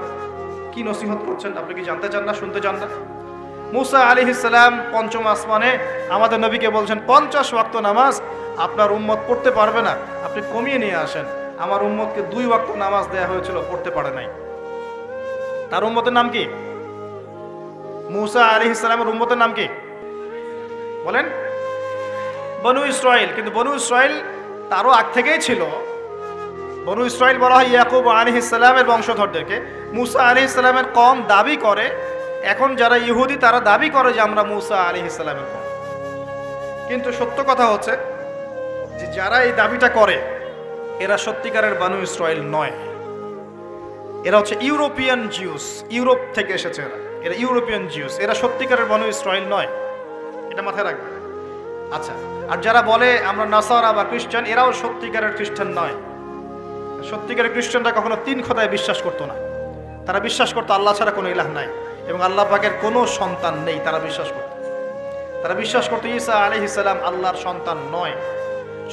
A: কি নসিহত করছেন, আপনি কি জানতে চান না, শুনতে চান না? মুসা আলাইহিস সালাম পঞ্চম আসমানে আমাদের নবীকে বলছেন 50 ওয়াক্ত নামাজ আপনার উম্মত পড়তে পারবে না, আপনি কমিয়ে নিয়ে আসেন। আমার উম্মতকে 2 ওয়াক্ত নামাজ দেয়া হয়েছিল, পড়তে পারে নাই। তার উম্মতের নাম কি? মুসা আলাইহিস সালামের উম্মতের নাম কি বলেন? বনু ইসরাইল। কিন্তু বনু ইসরাইল তারও আগ থেকেই ছিল। বনু ইসরাইল বলা হয় ইয়াকুব আলাইহিস সালামের বংশধরদেরকে। মুসা আলাইহিস সালামের কওম দাবি করে, এখন যারা ইহুদি তারা দাবি করে যে আমরা মুসা আলাইহিস সালামের কওম। কিন্তু সত্য কথা হচ্ছে যে যারা এই দাবিটা করে এরা সত্যিকারের বনু ইসরাইল নয়। এরা হচ্ছে ইউরোপিয়ান জিউস, ইউরোপ থেকে এসেছে এরা, এরা ইউরোপিয়ান জিউস, এরা সত্যিকারের বনু ইসরাইল নয়, এটা মাথায় রাখবে। আচ্ছা, আর যারা বলে আমরা নাসারা বা খ্রিস্টান, এরাও সত্যিকারের খ্রিস্টান নয়। সত্যিকারের খ্রিস্টানরা কখনো 3 খোদায় বিশ্বাস করতো না। তারা বিশ্বাস করতো আল্লাহ ছাড়া কোনো ইলাহ নাই এবং আল্লাহ পাকের কোনো সন্তান নেই, তারা বিশ্বাস করত। তারা বিশ্বাস করতো ঈসা আলাইহিস সালাম আল্লাহর সন্তান নয়।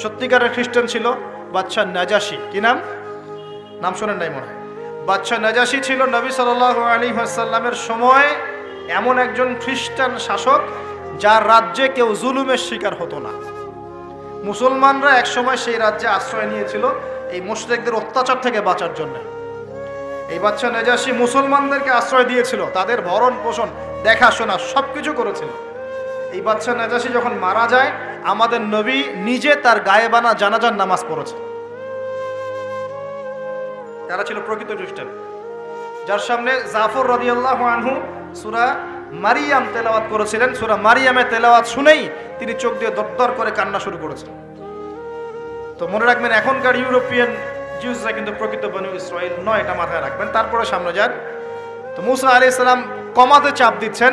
A: সত্যিকারের খ্রিস্টান ছিল বাদশা নাজাশী। কি নাম? নাম শোনেন নাই মনে হয়? বাদশা নাজাশী ছিল নবী সাল্লাল্লাহু আলাইহি ওয়াসাল্লামের সময় এমন একজন খ্রিস্টান শাসক যার রাজ্যে কেউ জুলুমের শিকার হতো না। মুসলমানরা একসময় সেই রাজ্যে আশ্রয় নিয়েছিল এই মুশরিকদের অত্যাচার থেকে বাঁচার জন্য। এই বাদশা নাজাশী মুসলমানদেরকে আশ্রয় দিয়েছিল, তাদের ভরণ পোষণ, দেখাশোনা সবকিছু করেছিল। এই বাদশা নাজাশী যখন মারা যায়, আমাদের নবী নিজে তার গায়েবানা জানাজার নামাজ পড়েছে। তারা ছিল প্রকৃত খ্রিস্টান, যার সামনে জাফর রাদিয়াল্লাহু আনহু সূরা মারিয়াম তেলাওয়াত করেছিলেন। সূরা মারিয়ামের তেলাওয়াত শুনেই তিনি চোখ দিয়ে দরদর করে কান্না শুরু করেছেন। তো মনে রাখবেন, এখনকার ইউরোপিয়ান জিউসরা কিন্তু প্রকৃত বনু ইসরাইল নয়, এটা মাথায় রাখবেন। তারপরে সামনে যান। তো মুসা আলাইহিস সালাম কমাতে চাপ দিচ্ছেন।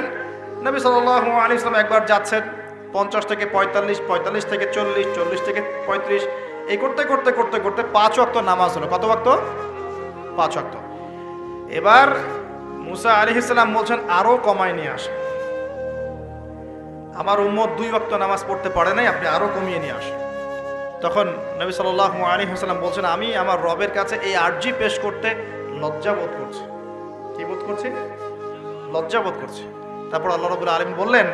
A: নবী সাল্লাল্লাহু আলাইহি ওয়াসাল্লাম একবার যাচ্ছেন 50 থেকে 45, 45 থেকে 40, 40 থেকে 35, এই করতে করতে করতে করতে 5 ওয়াক্ত নামাজ হলো। কত ওয়াক্ত? 5 ওয়াক্ত। এবার মুসা আলাইহিস সালাম বলছেন আরো কমায় নিয়ে আসেন, আমার উম্মত 2 ওয়াক্ত নামাজ পড়তে পারে নাই, আপনি আরো কমিয়ে নিয়ে আসেন। তখন নবী সাল্লাল্লাহু আলাইহি ওয়াসাল্লাম বলছেন আমি আমার রবের কাছে এই আরজি পেশ করতে লজ্জা বোধ করছি। কি বোধ করছি? লজ্জা বোধ করছি। তারপর আল্লাহ রাব্বুল আলামিন বললেন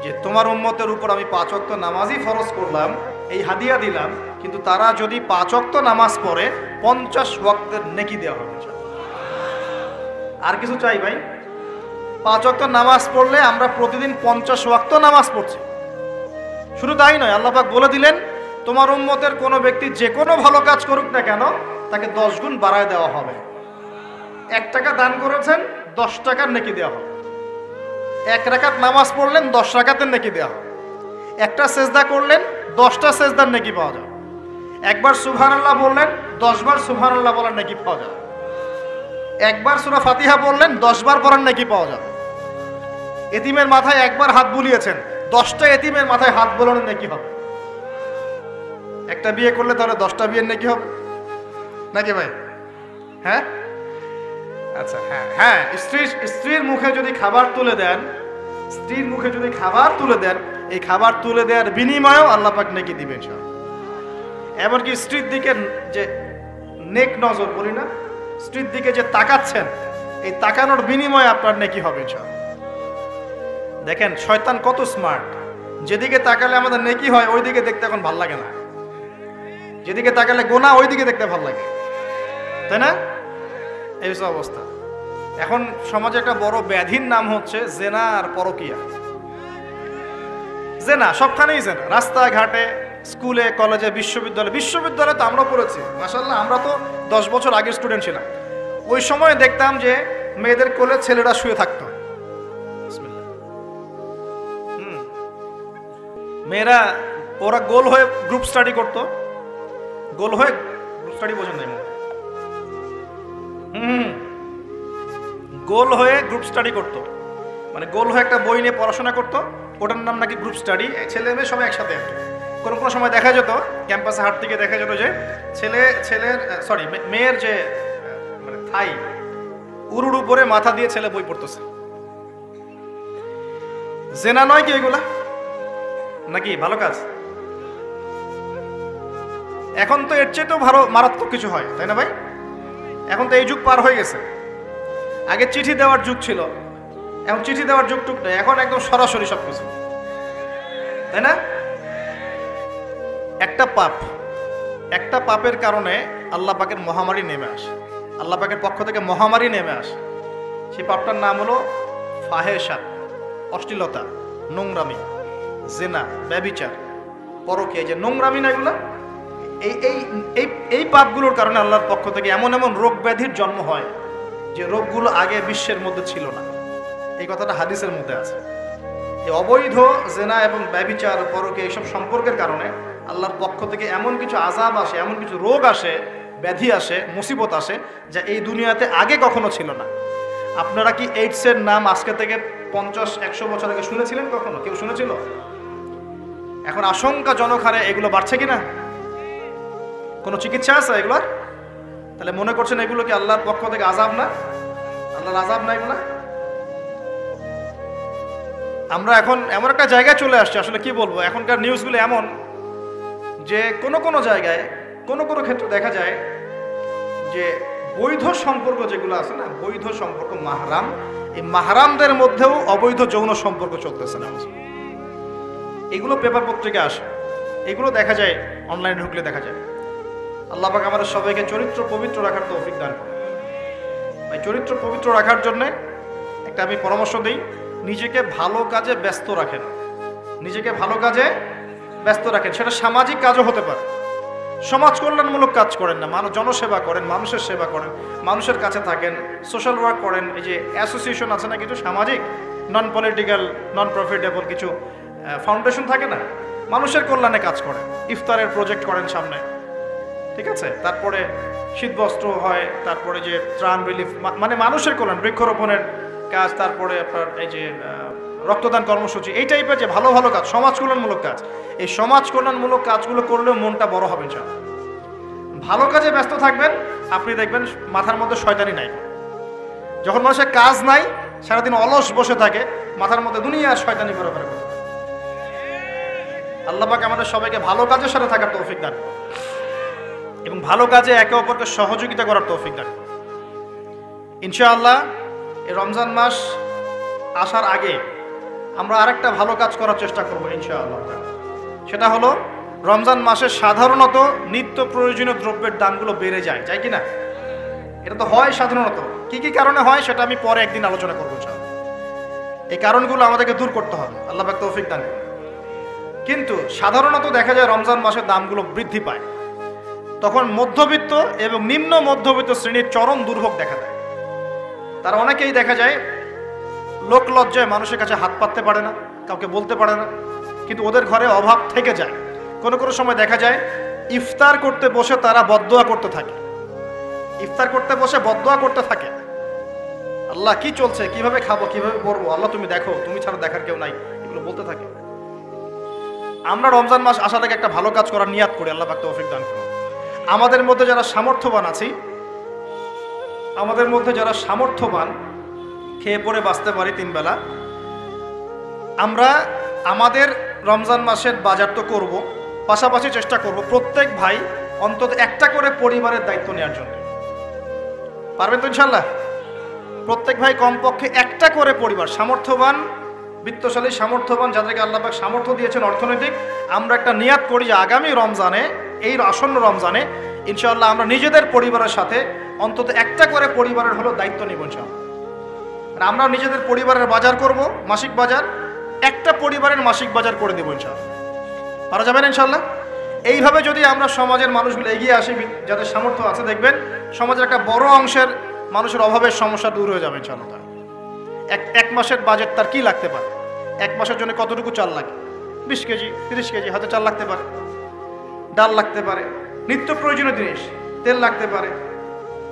A: যে তোমার উম্মতের উপর আমি 5 ওয়াক্ত নামাজই ফরজ করলাম, এই হাদিয়া দিলাম, কিন্তু তারা যদি 5 ওয়াক্ত নামাজ পড়ে 50 ওয়াক্তের নেকি দেওয়া হবে। আর কিছু চাই ভাই? 5 ওয়াক্ত নামাজ পড়লে আমরা প্রতিদিন 50 ওয়াক্ত নামাজ পড়ছি। শুধু তাই নয়, আল্লাহ পাক বলে দিলেন তোমার উম্মতের কোনো ব্যক্তি যে কোনো ভালো কাজ করুক না কেন তাকে 10 গুণ বাড়ায় দেওয়া হবে। 1 টাকা দান করেছেন, 10 টাকার নেকি দেওয়া হবে। 1 রাকাত নামাজ পড়লেন, 10 রাকাতের নেকি দেওয়া হবে। একটা সেজদা করলেন, 10টা সেজদার নেকি পাওয়া যাবে। একবার সুবহানাল্লাহ বললেন, 10 বার সুবহানাল্লাহ বলার নেকি পাওয়া যাবে। একবার সূরা ফাতিহা পড়লেন, 10 বার পড়ার নেকি পাওয়া যাবে। এতিমের মাথায় একবার হাত বুলিয়েছেন, 10টা এতিমের মাথায় হাত বোলানোর নেকি হবে। একটা বিয়ে করলে তাহলে 10টা বিয়ের নেকি হবে নাকি ভাই? হ্যাঁ, আচ্ছা, হ্যাঁ হ্যাঁ, স্ত্রীর মুখে যদি খাবার তুলে দেন, স্ত্রীর মুখে যদি খাবার তুলে দেন, এই খাবার তুলে দেওয়ার বিনিময়েও আল্লাহ পাক নেকি দিবেন সব। এমনকি স্ত্রীর দিকে যে নেক নজর বলি না, স্ত্রীর দিকে যে তাকাচ্ছেন, এই তাকানোর বিনিময়ে আপনার নেকি হবে সব। দেখেন শয়তান কত স্মার্ট, যেদিকে তাকালে আমাদের নেকি হয় ওই দিকে দেখতে এখন ভাল লাগে না, যেদিকে তাকালে গোনা ওই দিকে দেখতে ভাল লাগে, তাই না? এই অবস্থা। এখন সমাজে একটা বড় ব্যাধির নাম হচ্ছে জেনা আর পরকিয়া। জেনা সবখানেই জেনা, রাস্তাঘাটে, স্কুলে, কলেজে, বিশ্ববিদ্যালয়ে তো আমরা পড়েছি মাশাআল্লাহ। আমরা তো 10 বছর আগের স্টুডেন্ট ছিলাম। ওই সময় দেখতাম যে মেয়েদের কোলে ছেলেরা শুয়ে থাকতো। মেয়েরা ওরা গোল হয়ে গ্রুপ স্টাডি করতো। গোল হয়ে গ্রুপ স্টাডি বোঝেন নাই? গোল হয়ে গ্রুপ স্টাডি করতো, মানে গোল হয়ে একটা বই নিয়ে পড়াশোনা করতো, ওটার নাম নাকি গ্রুপ স্টাডি। ছেলে মেয়ে সবাই একসাথে কোনো কোনো সময় দেখা যেত ক্যাম্পাসে হাট থেকে দেখা যেত যে মেয়ের যে মানে থাই উরুর উপরে মাথা দিয়ে ছেলে বই পড়তেছে। জেনা নয় কি এগুলা? নাকি ভালো কাজ? এখন তো এর চেয়ে তো ভালো মারাত্মক কিছু হয়, তাই না ভাই? এখন তো এই যুগ পার হয়ে গেছে। আগে চিঠি দেওয়ার যুগ ছিল, এখন চিঠি দেওয়ার যুগ টুক নেই, এখন একদম সরাসরি সবকিছু, তাই না? একটা পাপের কারণে আল্লাহ পাকের মহামারী নেমে আসে, আল্লাহ পাকের পক্ষ থেকে মহামারী নেমে আসে। সেই পাপটার নাম হলো ফাহেশা, অশ্লীলতা, নোংরামি, জেনা, ব্যভিচার, পরকীয়া। যে নোংরামি না এগুলা, এই পাপগুলোর কারণে আল্লাহর পক্ষ থেকে এমন এমন রোগ ব্যাধির জন্ম হয় যে রোগগুলো আগে বিশ্বের মধ্যে ছিল না। এই কথাটা হাদিসের মধ্যে আছে। এই অবৈধ জেনা এবং ব্যভিচার, পরকীয়া এইসব সম্পর্কের কারণে আল্লাহর পক্ষ থেকে এমন কিছু আযাব আসে, এমন কিছু রোগ আসে, ব্যাধি আসে, মুসিবত আসে যা এই দুনিয়াতে আগে কখনো ছিল না। আপনারা কি এইডসের নাম আজকে থেকে 50-100 বছর আগে শুনেছিলেন? কখনো কেউ শুনেছিল? এখন আশঙ্কাজনক হারে এগুলো বাড়ছে কিনা? কোনো চিকিৎসা আছে এগুলোর? তাহলে মনে করছেন এগুলো কি আল্লাহর পক্ষ থেকে আযাব না? আল্লাহর আযাব না এগুলা? আমরা এখন এমন একটা জায়গায় চলে আসছি, আসলে কি বলবো, এখনকার নিউজগুলো এমন যে কোনো জায়গায় কোনো ক্ষেত্রে দেখা যায় যে বৈধ সম্পর্ক যেগুলো আছে না, বৈধ সম্পর্ক মাহরাম, এই মাহরামদের মধ্যেও অবৈধ যৌন সম্পর্ক চলতেছে না। এগুলো পেপার পত্রিকা আসে, এগুলো দেখা যায়, অনলাইনে ঢুকলে দেখা যায়। আল্লাহ পাক আমাদের সবাইকে চরিত্র পবিত্র রাখার তৌফিক দান করে। ভাই, চরিত্র পবিত্র রাখার জন্য একটা আমি পরামর্শ দিই, নিজেকে ভালো কাজে ব্যস্ত রাখেন। নিজেকে ভালো কাজে ব্যস্ত রাখেন, সেটা সামাজিক কাজও হতে পারে। সমাজ কল্যাণমূলক কাজ করেন না, জনসেবা করেন, মানুষের সেবা করেন, মানুষের কাছে থাকেন, সোশ্যাল ওয়ার্ক করেন। এই যে অ্যাসোসিয়েশন আছে না কিছু সামাজিক, নন পলিটিক্যাল, নন প্রফিটেবল কিছু ফাউন্ডেশন থাকে না, মানুষের কল্যাণে কাজ করেন, ইফতারের প্রজেক্ট করেন সামনে, ঠিক আছে? তারপরে শীতবস্ত্র হয়, তারপরে যে ত্রাণ রিলিফ, মানে মানুষের কল্যাণ, বৃক্ষরোপণের কাজ, তারপরে আপনার এই যে রক্তদান কর্মসূচি, এই টাইপের যে ভালো ভালো কাজ, সমাজ কল্যাণমূলক কাজ, এই সমাজ কল্যাণমূলক কাজগুলো করলেও মনটা বড় হবে ইনশাআল্লাহ। ভালো কাজে ব্যস্ত থাকবেন, আপনি দেখবেন মাথার মধ্যে শয়তানি নাই। যখন মানুষের কাজ নাই, সারাদিন অলস বসে থাকে, মাথার মধ্যে দুনিয়ার শয়তানি করে করে। আল্লাহ পাক আমাদের সবাইকে ভালো কাজের সাথে থাকার তৌফিক দান এবং ভালো কাজে একে অপরকে সহযোগিতা করার তৌফিক দান ইনশাআল্লাহ। এই রমজান মাস আসার আগে আমরা আরেকটা ভালো কাজ করার চেষ্টা করব ইনশাআল্লাহ। সেটা হলো, রমজান মাসে সাধারণত নিত্য প্রয়োজনীয় দ্রব্যের দামগুলো বেড়ে যায়, যাই কি না? এটা তো হয় সাধারণত। কি কি কারণে হয় সেটা আমি পরে একদিন আলোচনা করবো ইনশাআল্লাহ। এই কারণগুলো আমাদেরকে দূর করতে হবে, আল্লাহ পাক তৌফিক দান করুন। কিন্তু সাধারণত দেখা যায় রমজান মাসে দামগুলো বৃদ্ধি পায়, তখন মধ্যবিত্ত এবং নিম্ন মধ্যবিত্ত শ্রেণীর চরম দুর্ভোগ দেখা দেয়। তারা অনেকেই দেখা যায় লোক লজ্জায় মানুষের কাছে হাত পাততে পারে না, কাউকে বলতে পারে না, কিন্তু ওদের ঘরে অভাব থেকে যায়। কোনো সময় দেখা যায় ইফতার করতে বসে তারা বদদোয়া করতে থাকে, ইফতার করতে বসে বদদোয়া করতে থাকে, আল্লাহ কি চলছে, কিভাবে খাবো, কিভাবে পড়বো, আল্লাহ তুমি দেখো, তুমি ছাড়া দেখার কেউ নাই, এগুলো বলতে থাকে। আমরা রমজান মাস আসা থেকে একটা ভালো কাজ করার নিয়াত করি, আল্লাহ পাক তৌফিক দান করুন। আমাদের মধ্যে যারা সামর্থ্যবান আছি, আমাদের মধ্যে যারা সামর্থ্যবান, খেয়ে পরে বাঁচতে পারি 3 বেলা, আমরা আমাদের রমজান মাসের বাজার তো করব, পাশাপাশি চেষ্টা করব প্রত্যেক ভাই অন্তত একটা করে পরিবারের দায়িত্ব নেওয়ার জন্য। পারবেন তো ইনশাল্লাহ? প্রত্যেক ভাই কমপক্ষে একটা করে পরিবার, সামর্থ্যবান, বিত্তশালী, সামর্থ্যবান, যাদেরকে আল্লাহ পাক সামর্থ্য দিয়েছেন অর্থনৈতিক, আমরা একটা নিয়াত করি যে আগামী রমজানে, এই আসন্ন রমজানে ইনশাআল্লাহ আমরা নিজেদের পরিবারের সাথে অন্তত একটা করে পরিবারের হলো দায়িত্ব নিব ইনশাআল্লাহ। আমরা নিজেদের পরিবারের বাজার করব, মাসিক বাজার, একটা পরিবারের মাসিক বাজার করে দেবো ইনশাআল্লাহ। পারা যাবে না ইনশাআল্লাহ? এইভাবে যদি আমরা সমাজের মানুষগুলো এগিয়ে আসি, যাদের সামর্থ্য আছে, দেখবেন সমাজের একটা বড় অংশের মানুষের অভাবের সমস্যা দূর হয়ে যাবে ইনশাআল্লাহ। এক মাসের বাজেট তার কি লাগতে পারে, এক মাসের জন্য কতটুকু চাল লাগে, 20 কেজি 30 কেজি হয়তো চাল লাগতে পারে, ডাল লাগতে পারে, নিত্য প্রয়োজনীয় জিনিস, তেল লাগতে পারে,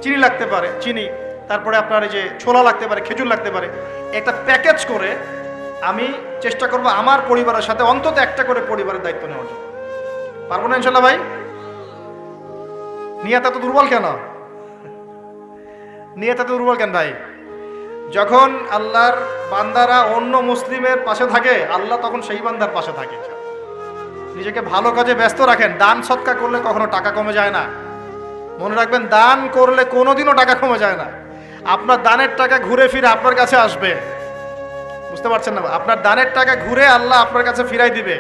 A: চিনি লাগতে পারে, চিনি, তারপরে আপনার এই যে ছোলা লাগতে পারে, খেজুর লাগতে পারে। একটা প্যাকেজ করে আমি চেষ্টা করব আমার পরিবারের সাথে অন্তত একটা করে পরিবারের দায়িত্ব নেওয়ার জন্য। পারবো না ইনশাল্লাহ ভাই? নিয়ত এত দুর্বল কেন? নিয়ত এত দুর্বল কেন ভাই? যখন আল্লাহর বান্দারা অন্য মুসলিমের পাশে থাকে, আল্লাহ তখন সেই বান্দার পাশে থাকে। নিজেকে ভালো কাজে ব্যস্ত রাখেন। দান সৎকার করলে কখনো টাকা কমে যায় না। মনে রাখবেন, দান করলে কোনোদিনও টাকা কমে যায় না। আপনার দানের টাকা ঘুরে ফিরে আপনার কাছে আসবে। বুঝতে পারছেন না? আপনার দানের টাকা ঘুরে আল্লাহ আপনার কাছে ফিরাই দিবে।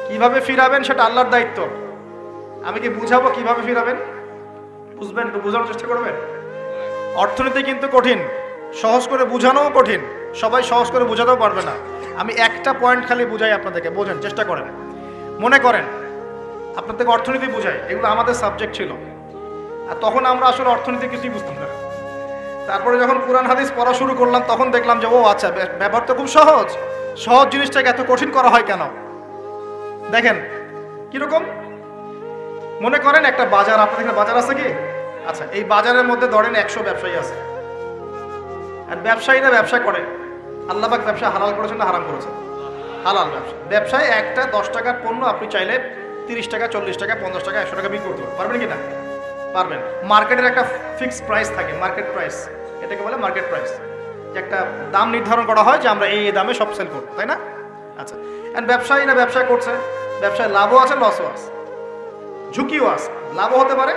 A: কিভাবে ফিরাবেন সেটা আল্লাহর দায়িত্ব। আমি কি বুঝাবো কিভাবে ফিরাবেন? বুঝবেন, একটু বোঝানোর চেষ্টা করবেন। অর্থনীতি কিন্তু কঠিন, সহজ করে বোঝানোও কঠিন। সবাই সহজ করে বোঝাতেও পারবে না। আমি একটা পয়েন্ট খালি বুঝাই আপনাদেরকে, বোঝেন, চেষ্টা করেন। মনে করেন আপনাদেরকে অর্থনীতি বুঝাই, এগুলো আমাদের সাবজেক্ট ছিল, আর তখন আমরা আসলে অর্থনীতি কিছুই বুঝতাম না। তারপরে যখন কোরআন হাদিস পড়া শুরু করলাম, তখন দেখলাম যে ও আচ্ছা, ব্যাপার তো খুব সহজ। সহজ জিনিসটাকে এত কঠিন করা হয় কেন? দেখেন কিরকম। মনে করেন একটা বাজার, আপনাদের এখানে বাজার আছে কি? আচ্ছা, এই বাজারের মধ্যে ধরেন 100 ব্যবসায়ী আছে, আর ব্যবসায়ীরা ব্যবসা করে। আল্লাহ পাক ব্যবসা হালাল করেছেন না হারাম করেছেন? হালাল ব্যবসা। ব্যবসায় একটা 10 টাকার পণ্য আপনি চাইলে 30 টাকা, 40 টাকা, 50 টাকা, 100 টাকা বিক্রি করতে পারবেন কি না? পারবেন। মার্কেটের একটা ফিক্সড প্রাইস থাকে, মার্কেট প্রাইস, এটাকে বলে মার্কেট প্রাইস। যে একটা দাম নির্ধারণ করা হয় যে আমরা এই দামে সব সেল করবো, তাই না? আচ্ছা, এন্ড ব্যবসায়ীরা ব্যবসা করছে, ব্যবসায় লাভও আছে, লসও আছে, ঝুঁকিও আছে। লাভও হতে পারে,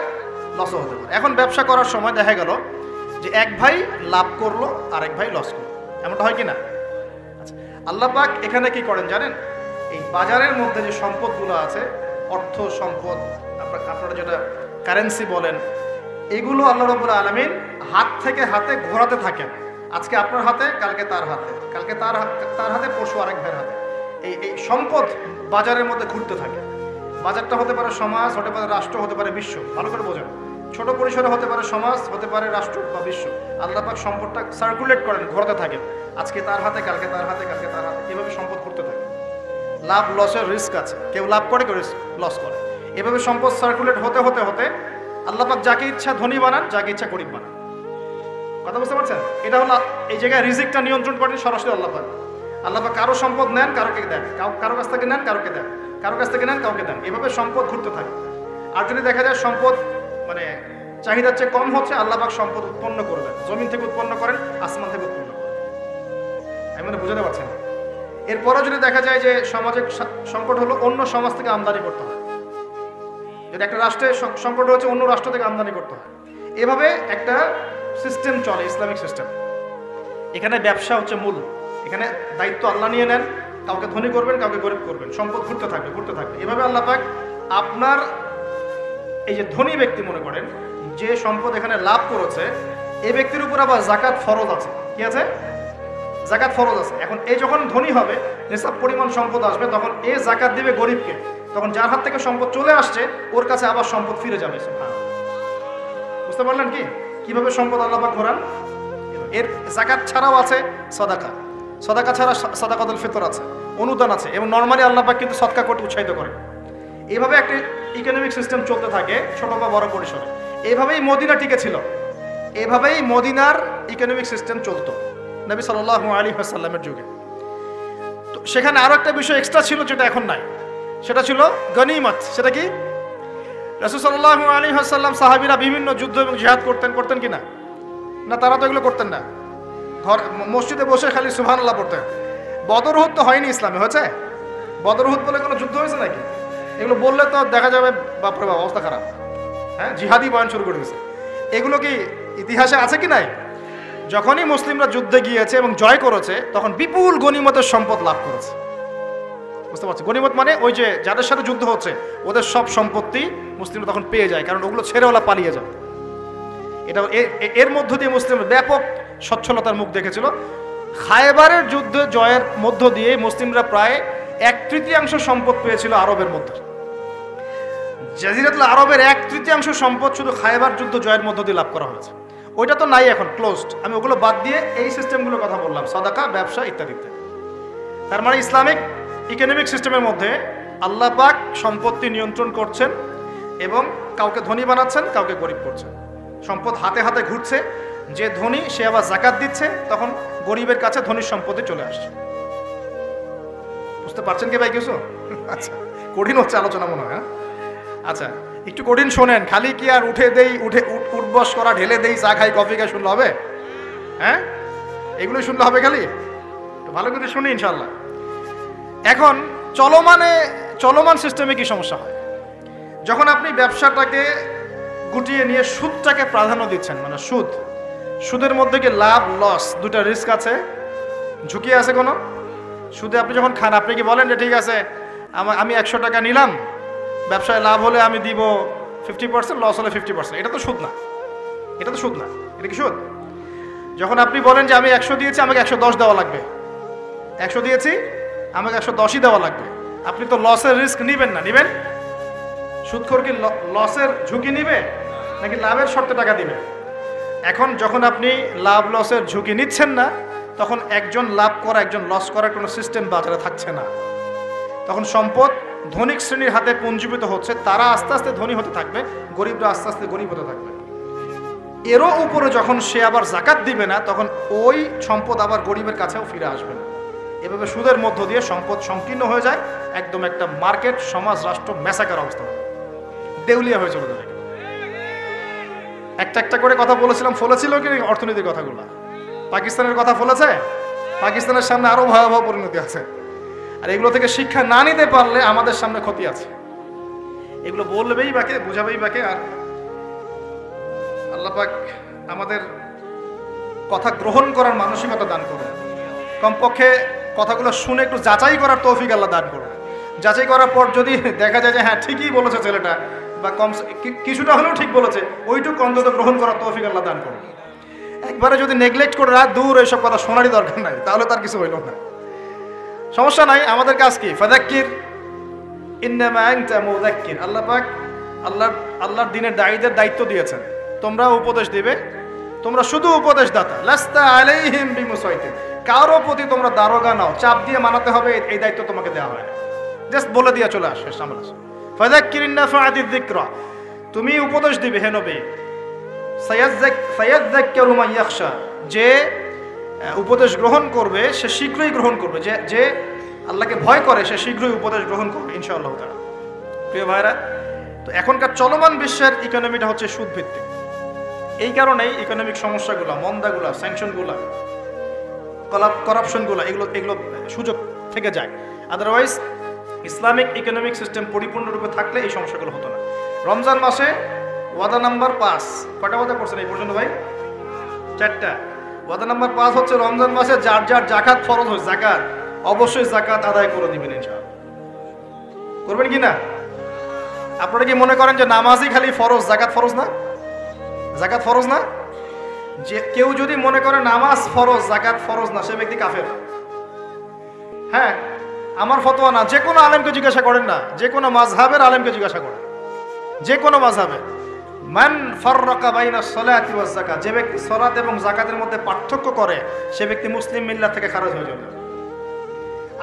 A: লসও হতে পারে। এখন ব্যবসা করার সময় দেখা গেল যে এক ভাই লাভ করলো আর এক ভাই লস করলো, এমনটা হয় কি না? আচ্ছা, আল্লাহ পাক এখানে কি করেন জানেন? এই বাজারের মধ্যে যে সম্পদগুলো আছে, অর্থ সম্পদ, আপনারা যেটা কারেন্সি বলেন, এগুলো আল্লাহ রাব্বুল আলামিন হাত থেকে হাতে ঘোরাতে থাকেন। আজকে আপনার হাতে, কালকে তার হাতে, কালকে তার হাতে, পরশু আরেক ভাইয়ের হাতে। এই সম্পদ বাজারের মধ্যে ঘুরতে থাকে। বাজারটা হতে পারে সমাজ, হতে পারে রাষ্ট্র, হতে পারে বিশ্ব। ভালো করে বোঝেন, ছোট পরিসরে হতে পারে সমাজ, হতে পারে রাষ্ট্র বা বিশ্ব। আল্লাহ পাক সম্পদটা সার্কুলেট করেন, ঘোরাতে থাকেন। আজকে তার হাতে, কালকে তার হাতে, কালকে তার হাতে, এভাবে সম্পদ ঘুরতে থাকে। লাভ লসের রিস্ক আছে, কেউ লাভ করে, কেউ লস করে। এভাবে সম্পদ সার্কুলেট হতে হতে হতে আল্লাহ পাক যাকে ইচ্ছা ধনী বানান, যাকে ইচ্ছা গরিব বানান। কথা বুঝতে পারছেন? এটা হলো এই জায়গায় রিজিকটা নিয়ন্ত্রণ করেন সরাসরি আল্লাহ পাক। আল্লাহ পাক কারো সম্পদ নেন, কারোকে দেন, কারো কাছ থেকে নেন, কারোকে দেন, কারো কাছ থেকে নেন, কাউকে দেন। এভাবে সম্পদ ঘুরতে থাকে। আর যদি দেখা যায় সম্পদ মানে চাহিদার চেয়ে কম হচ্ছে, আল্লাহ পাক সম্পদ উৎপন্ন করবেন। জমিন থেকে উৎপন্ন করেন, আসমান থেকে উৎপন্ন করেন। আমি মানে বুঝাতে পারছেন? এরপরও যদি দেখা যায় যে সমাজের সংকট হলো, অন্য সমাজ থেকে আমদানি করতে হয়। যদি একটা রাষ্ট্রের সংকট হচ্ছে, অন্য রাষ্ট্র থেকে আমদানি করতে হয়। এভাবে একটা সিস্টেম চলে, ইসলামিক সিস্টেম। এখানে ব্যবসা হচ্ছে মূল। এখানে দায়িত্ব আল্লাহ নিয়ে নেন, কাউকে ধনী করবেন, কাউকে গরিব করবেন। সম্পদ ঘুরতে থাকবে, ঘুরতে থাকবে। এভাবে আল্লাহ পাক আপনার এই যে ধনী ব্যক্তি, মনে করেন যে সম্পদ এখানে লাভ করেছে, এই ব্যক্তির উপর আবার যাকাত ফরজ আছে। কি আছে? যাকাত ফরজ আছে। এখন এই যখন ধনী হবে, নিসাব পরিমাণ সম্পদ আসবে, তখন এ যাকাত দিবে গরিবকে। তখন যার হাত থেকে সম্পদ চলে আসছে, ওর কাছে আবার সম্পদ ফিরে যাবে। বুঝতে পারলেন কি কিভাবে সম্পদ আল্লাহ পাক ঘোরান? এর যাকাত ছাড়াও আছে সাদাকা। সাদাকা ছাড়া সাদাকাতুল ফিতর আছে, অনুদান আছে, এবং নরমালি আল্লাহ পাক কিন্তু সদকা করতে উৎসাহিত করে। এইভাবে একটা ইকোনমিক সিস্টেম চলতে থাকে, ছোট বা বড় পরিসরে। এইভাবেই মদিনা টিকে ছিল, এভাবেই মদিনার ইকোনমিক সিস্টেম চলতো নবী সাল্লাল্লাহু আলাইহি ওয়াসাল্লামের যুগে। তো সেখানে আরো একটা বিষয় এক্সট্রা ছিল, যেটা এখন নাই। সেটা ছিল গনিমত। সেটা কি? রাসূল সাল্লাল্লাহু আলাইহি ওয়াসাল্লাম সাহাবীরা বিভিন্ন যুদ্ধ এবং জিহাদ করতেন কিনা? না, তারা তো এগুলো করতেন না। ঘর মসজিদে বসে খালি সুবহানাল্লাহ পড়তেন। বদর উহুদ তো হয়নি ইসলামে, হয়েছে? বদর উহুদ বলে কোনো যুদ্ধ হয়েছে নাকি? এগুলো বললে তো দেখা যাবে বাপরে বাপ, অবস্থা খারাপ। হ্যাঁ, জিহাদি বয়ান শুরু করে দিয়েছে। এগুলো কি ইতিহাসে আছে কি নাই? যখনই মুসলিমরা যুদ্ধে গিয়েছে এবং জয় করেছে, তখন বিপুল গনিমতের সম্পদ লাভ করেছে। বুঝতে পারছি? গনিমত মানে ওই যে যাদের সাথে যুদ্ধ হচ্ছে, ওদের সব সম্পত্তি মুসলিমরা তখন পেয়ে যায়, কারণ ওগুলো ছেড়ে ওলা পালিয়ে যায়। এটা এর মধ্য দিয়ে মুসলিমরা ব্যাপক সচ্ছলতার মুখ দেখেছিল। খায়বারের যুদ্ধ জয়ের মধ্য দিয়ে মুসলিমরা প্রায় 1/3 সম্পদ পেয়েছিল আরবের মধ্যে। জাজিরাতুল আরবের 1/3 সম্পদ শুধু খায়বার যুদ্ধ জয়ের মধ্য দিয়ে লাভ করা হয়েছে। ওইটা তো নাই, এখন ক্লোজড। আমি ওগুলো বাদ দিয়ে এই সিস্টেমগুলোর কথা বললাম, সাদাকা, ব্যবসা ইত্যাদি ইত্যাদি। তার মানে ইসলামিক ইকোনমিক সিস্টেমের মধ্যে আল্লাহ পাক সম্পত্তি নিয়ন্ত্রণ করছেন এবং কাউকে ধনী বানাচ্ছেন, কাউকে গরিব করছেন। সম্পদ হাতে হাতে ঘুরছে। যে ধনী সে আবার যাকাত দিচ্ছে, তখন গরিবের কাছে ধনীর সম্পত্তি চলে আসছে। বুঝতে পারছেন কি ভাই কিছু? আচ্ছা, কঠিন হচ্ছে আলোচনা মনে হয়। আচ্ছা একটু কঠিন শোনেন, খালি কি আর উঠে দেই, উঠবস করা, ঢেলে দেই, চা খাই, কফি খাই শুনলে হবে? হ্যাঁ, এগুলোই শুনলে হবে খালি? ভালো করে শুনি ইনশাল্লাহ। এখন চলমান সিস্টেমে কি সমস্যা হয়? যখন আপনি ব্যবসাটাকে গুটিয়ে নিয়ে সুদটাকে প্রাধান্য দিচ্ছেন, মানে সুদের মধ্যে কি লাভ লস দুটা রিস্ক আছে, ঝুঁকি আছে কোনো? সুদে আপনি যখন খান, আপনি কি বলেন যে ঠিক আছে আমি 100 টাকা নিলাম, ব্যবসায় লাভ হলে আমি দিব 50%, লস হলে 50%? এটা তো সুদ না, এটা তো সুদ না। এটা কি সুদ? যখন আপনি বলেন যে আমি 100 দিয়েছি, আমাকে 110 দেওয়া লাগবে, 100 দিয়েছি আমাকে 110ই দেওয়া লাগবে, আপনি তো লসের রিস্ক নিবেন না? নিবেন? সুদখোর কি লসের ঝুঁকি নিবে নাকি লাভের শর্তে টাকা দিবে? এখন যখন আপনি লাভ লসের ঝুঁকি নিচ্ছেন না, তখন একজন লাভ করা একজন লস করার কোনো সিস্টেম বাজারে থাকছে না। তখন সম্পদ ধনিক শ্রেণীর হাতে পুঞ্জীভূত হচ্ছে, তারা আস্তে আস্তে ধনী হতে থাকবে, গরিবরা আস্তে আস্তে গরিব হতে থাকবে। এরও উপরে যখন সে আবার জাকাত দিবে না, তখন ওই সম্পদ আবার গরিবের কাছেও ফিরে আসবে না। এভাবে সুদের মধ্য দিয়ে সম্পদ সংকীর্ণ হয়ে যায়, একদম একটা মার্কেট, সমাজ, রাষ্ট্র ম্যাসাকার অবস্থা, দেউলিয়া হয়ে চলে যাবে। একটা করে কথা বলেছিলাম, ফলেছিল কি অর্থনীতির কথাগুলো? পাকিস্তানের কথা ফলেছে? পাকিস্তানের সামনে আরো ভয়াবহ পরিণতি আছে। আর এগুলো থেকে শিক্ষা না নিতে পারলে আমাদের সামনে ক্ষতি আছে। এগুলো বলবেই বাকে, বুঝাবেই বাকে। আর আল্লাহ পাক আমাদের কথা গ্রহণ করার মানসিকতা দান করুন। কমপক্ষে কথাগুলো শুনে একটু যাচাই করার তৌফিক আল্লাহ দান করুন। যাচাই করার পর যদি দেখা যায় যে হ্যাঁ ঠিকই বলেছে ছেলেটা, বা কিছুটা হলেও ঠিক বলেছে, ওইটুকু অন্তত গ্রহণ করার তৌফিক আল্লাহ দান করুন। একবারে যদি নেগলেক্ট করে দূর এইসব কথা শোনারই দরকার নাই, তাহলে তার কিছু হইল না। সমস্যা নাই, আমাদের কাজ কি? ফাযাক্কির ইন্নামা আনতা মুযাক্কির। আল্লাহ পাক আল্লাহর দ্বীনের দায়ীদের দায়িত্ব দিয়েছেন, তোমরা উপদেশ দিবে, তোমরা শুধু উপদেশদাতা। লাস্তা আলাইহিম বিমুসাইতির, কারো প্রতি তোমরা দারোগা নাও, চাপ দিয়ে মানাতে হবে, এই দায়িত্ব তোমাকে দেওয়া হয় না। জাস্ট বলে দিয়ে চলে আসে সামনে। ফাযাক্কির ইন্নাফাআতিয যিকরা, তুমি উপদেশ দিবে হে নবী। সায়াযাক্কারু মান ইয়াখশা, যে উপদেশ গ্রহণ করবে সে শীঘ্রই গ্রহণ করবে, যে আল্লাহকে ভয় করে সে শীঘ্রই উপদেশ গ্রহণ করবে ইনশাআল্লাহ তাআলা। প্রিয় ভাইরা, তো এখনকার চলমান বিশ্বের ইকোনমিটা হচ্ছে সুদ ভিত্তিক। এই কারণেই ইকোনমিক সমস্যাগুলো, মন্দাগুলো, স্যাংশনগুলো, করাপশনগুলো, এগুলো সুযোগ থেকে যায়। আদারওয়াইজ ইসলামিক ইকোনমিক সিস্টেম পরিপূর্ণরূপে থাকলে এই সমস্যাগুলো হতো না। রমজান মাসে ওয়াদা নাম্বার 5, কটা ওয়াদা করছেন এই পর্যন্ত ভাই? 4টা। ওয়াদা নাম্বার 5 হচ্ছে রমজান মাসে যার যার জাকাত ফরজ হয়, জাকাত অবশ্যই জাকাত আদায় করে দিবেন ইনশাআল্লাহ। করবেন কি না? আপনারা কি মনে করেন যে নামাজই খালি ফরজ, জাকাত ফরজ না? জাকাত ফরজ না? যে কেউ যদি মনে করে নামাজ ফরজ, জাকাত ফরজ না, সে ব্যক্তি কাফের। হ্যাঁ, আমার ফতোয়া না, যে কোনো আলেমকে জিজ্ঞাসা করেন না, যে কোনো মাযহাবের আলেমকে জিজ্ঞাসা করেন, যে কোনো মাযহাবে, মান ফাররাকা বাইনা সলাতি ওয়াজ যাকাত, যে ব্যক্তি সালাত এবং যাকাতের মধ্যে পার্থক্য করে সে ব্যক্তি মুসলিম মিল্লাত থেকে খারিজ হয়ে যাবে।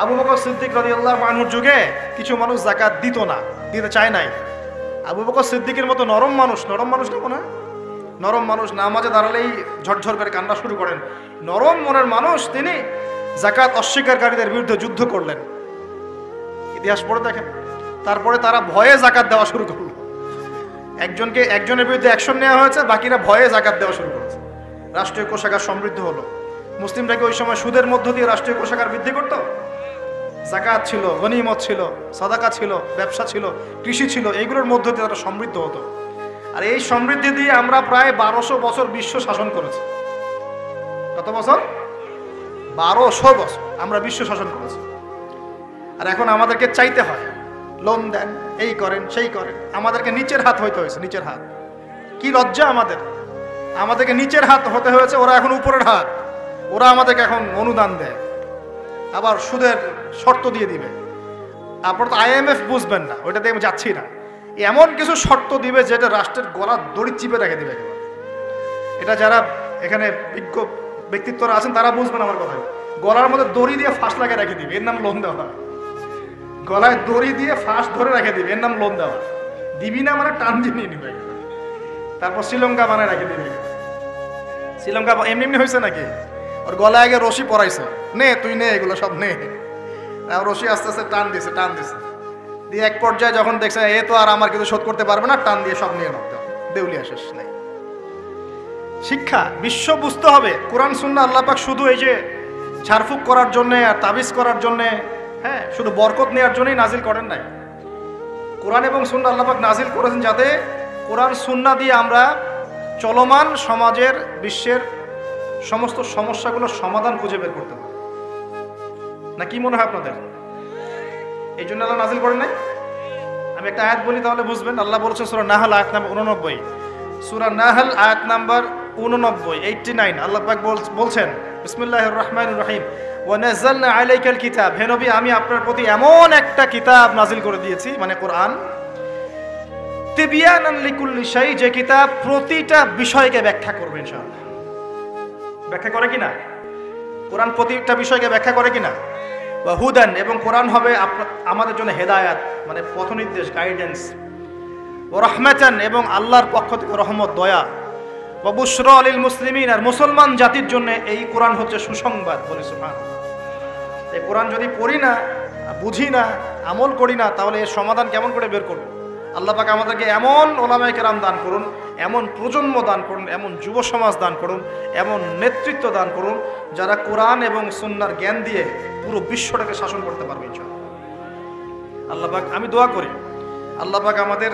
A: আবু বকর সিদ্দিক রাদিয়াল্লাহু আনহুর যুগে কিছু মানুষ যাকাত দিত না, দিতে চায় নাই। আবু বকর সিদ্দিকের মতো নরম মানুষ কেমন হয়? নরম মানুষ, নামাজে দাঁড়ালেই ঝরঝর করে কান্না শুরু করেন, নরম মনের মানুষ, তিনি যাকাত অস্বীকারীদের বিরুদ্ধে যুদ্ধ করলেন। ইতিহাস পড়ে দেখেন। তারপরে তারা ভয়ে যাকাত দেওয়া শুরু করলো। একজনের বিরুদ্ধে অ্যাকশন নেওয়া হয়েছে, বাকিরা ভয়ে যাকাত দেওয়া শুরু করেছে। রাষ্ট্রীয় কোষাগার সমৃদ্ধ হলো। মুসলিমরা কি ওই সময় সুদের মধ্য দিয়ে রাষ্ট্রীয় কোষাগার বৃদ্ধি করত? যাকাত ছিল, গনিমত ছিল, সাদাকা ছিল, ব্যবসা ছিল, কৃষি ছিল, এইগুলোর মধ্য দিয়ে তারা সমৃদ্ধ হতো। আর এই সমৃদ্ধি দিয়ে আমরা প্রায় 1200 বছর বিশ্ব শাসন করেছি। কত বছর? 1200 বছর আমরা বিশ্ব শাসন করেছি। আর এখন আমাদেরকে চাইতে হয়, লোন দেন, এই করেন, সেই করেন। আমাদেরকে নিচের হাত হইতে হয়েছে, নিচের হাত। কি লজ্জা আমাদেরকে নিচের হাত হতে হয়েছে, ওরা এখন উপরের হাত। ওরা আমাদেরকে এখন অনুদান দেয়, আবার সুদের শর্ত দিয়ে দিবে। আপনারা তো IMF বুঝবেন না, ওইটাতে আমি যাচ্ছি না। এমন কিছু শর্ত দিবে যেটা রাষ্ট্রের গলার দড়ি চিপে রেখে দিবে। এটা যারা এখানে বিজ্ঞ ব্যক্তিত্বরা আছেন তারা বুঝবেন আমার কথা। গলার মধ্যে দড়ি দিয়ে ফাঁস লাগিয়ে রেখে দিবে, এর নাম লোন দেওয়া। গলায় দড়ি দিয়ে ফাঁস ধরে রেখে দিবে, এর নাম লোন দেওয়া। দিবি না মানে টান দিয়ে নিয়ে নিবে। তারপর শ্রীলঙ্কা বানায় রেখে দিবে। শ্রীলঙ্কা এমনি হয়েছে নাকি? ওর গলায় আগে রশি পরাইছে, নে তুই নে, এগুলো সব নে। রশি আস্তে আস্তে টান দিছে। দিয়ে এক পর্যায়ে যখন দেখছে এ তো আর আমার কিছু শোধ করতে পারবে না, টান দিয়ে সব নিয়ে নামতে হবে, দেউলিয়া শেষ নাই। শিক্ষা বিশ্ব বুঝতে হবে কোরআন সুন্নাহ আল্লাহ পাক শুধু এই যে ঝাড়ফুঁক করার জন্য আর তাবিজ করার জন্য, হ্যাঁ, শুধু বরকত নেওয়ার জন্যই নাজিল করেন নাই। কোরআন এবং সুন্নাহ আল্লাহ পাক নাজিল করেছেন যাতে কোরআন সুন্নাহ দিয়ে আমরা চলমান সমাজের বিশ্বের সমস্ত সমস্যাগুলোর সমাধান খুঁজে বের করতে পারি। না কি মনে হয় আপনাদের? এই জন্য আল্লাহ নাজিল করেন নাই। আমি একটা আয়াত বলি তাহলে বুঝবেন। আল্লাহ বলেছেন সূরা নাহল আয়াত নাম্বার 89, সূরা নাহল আয়াত নাম্বার 89 আল্লাহ পাক বলছেন বিসমিল্লাহির রহমানির রহিম, ওয়া নাযালনা আলাইকাল কিতাব, হে নবী আমি আপনার প্রতি এমন একটা কিতাব নাজিল করে দিয়েছি, মানে কোরআন, তিবিয়ানান লিকুল্লি শাই, যে কিতাব প্রতিটা বিষয়কে ব্যাখ্যা করবে ইনশাআল্লাহ। ব্যাখ্যা করে কিনা? কোরআন প্রতিটা বিষয়কে ব্যাখ্যা করে কিনা? ওয়া হুদান, এবং কোরআন হবে আমাদের জন্য হেদায়াত, মানে পথ নির্দেশ, গাইডেন্স। ওয়া রাহমাতান, এবং আল্লাহর পক্ষ থেকে রহমত, দয়া। ওয়া বুশরা লিল মুসলিমিন, আর মুসলমান জাতির জন্য এই কোরআন হচ্ছে সুসংবাদ। বলি সুবহানাল্লাহ। এই কোরআন যদি পড়ি না, বুঝি না, আমল করি না, তাহলে এর সমাধান কেমন করে বের করব? আল্লাহ পাক আমাদেরকে এমন ওলামায়ে কেরাম দান করুন, এমন প্রজন্ম দান করুন, এমন যুব সমাজ দান করুন, এমন নেতৃত্ব দান করুন যারা কোরআন এবং সুন্নাহর জ্ঞান দিয়ে পুরো বিশ্বটাকে শাসন করতে পারবে ইনশাআল্লাহ। আল্লাহ পাক, আমি দোয়া করি আল্লাহ পাক আমাদের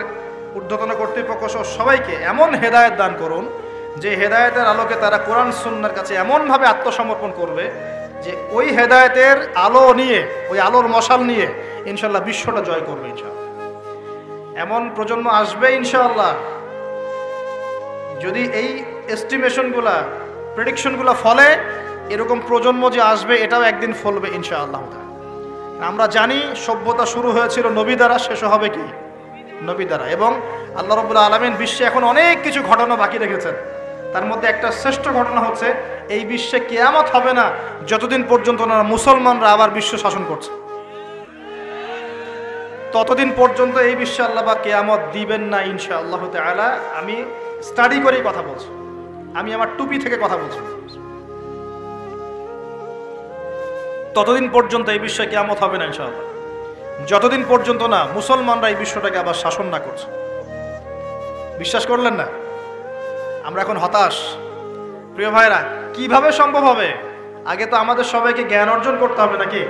A: ঊর্ধ্বতন কর্তৃপক্ষ সহ সবাইকে এমন হেদায়েত দান করুন যে হেদায়েতের আলোকে তারা কোরআন সুন্নাহর কাছে এমনভাবে আত্মসমর্পণ করবে যে ওই হেদায়েতের আলো নিয়ে, ওই আলোর মশাল নিয়ে ইনশাআল্লাহ বিশ্বটা জয় করবে ইনশাআল্লাহ। এমন প্রজন্ম আসবে ইনশাআল্লাহ, যদি এই এস্টিমেশনগুলা, প্রেডিকশনগুলা ফলে, এরকম প্রজন্ম যে আসবে এটাও একদিন ফলবে ইনশাআল্লাহ। আমরা জানি সভ্যতা শুরু হয়েছিল নবী দ্বারা, শেষ হবে কি? নবী দ্বারা। এবং আল্লাহ রাব্বুল আলামিন বিশ্বে এখন অনেক কিছু ঘটনা বাকি রেখেছেন। তার মধ্যে একটা শ্রেষ্ঠ ঘটনা হচ্ছে এই বিশ্বে কিয়ামত হবে না যতদিন পর্যন্ত না মুসলমানরা আবার বিশ্ব শাসন করছে। ততদিন পর্যন্ত এই বিশ্বে আল্লাহ বা কিয়ামত দিবেন না ইনশাআল্লাহ তাআলা। আমি স্টাডি করেই কথা বলছি, আমি আমার টুপি থেকে কথা বলছি। ততদিন পর্যন্ত এই বিশ্বে কিয়ামত হবে না ইনশাআল্লাহ, যতদিন পর্যন্ত না মুসলমানরা এই বিশ্বটাকে আবার শাসন না করছে। বিশ্বাস করলেন না? আমরা এখন হতাশ। প্রিয় ভাইরা, কিভাবে সম্ভব হবে? আগে তো আমাদের সবাইকে জ্ঞান অর্জন করতে হবে নাকি?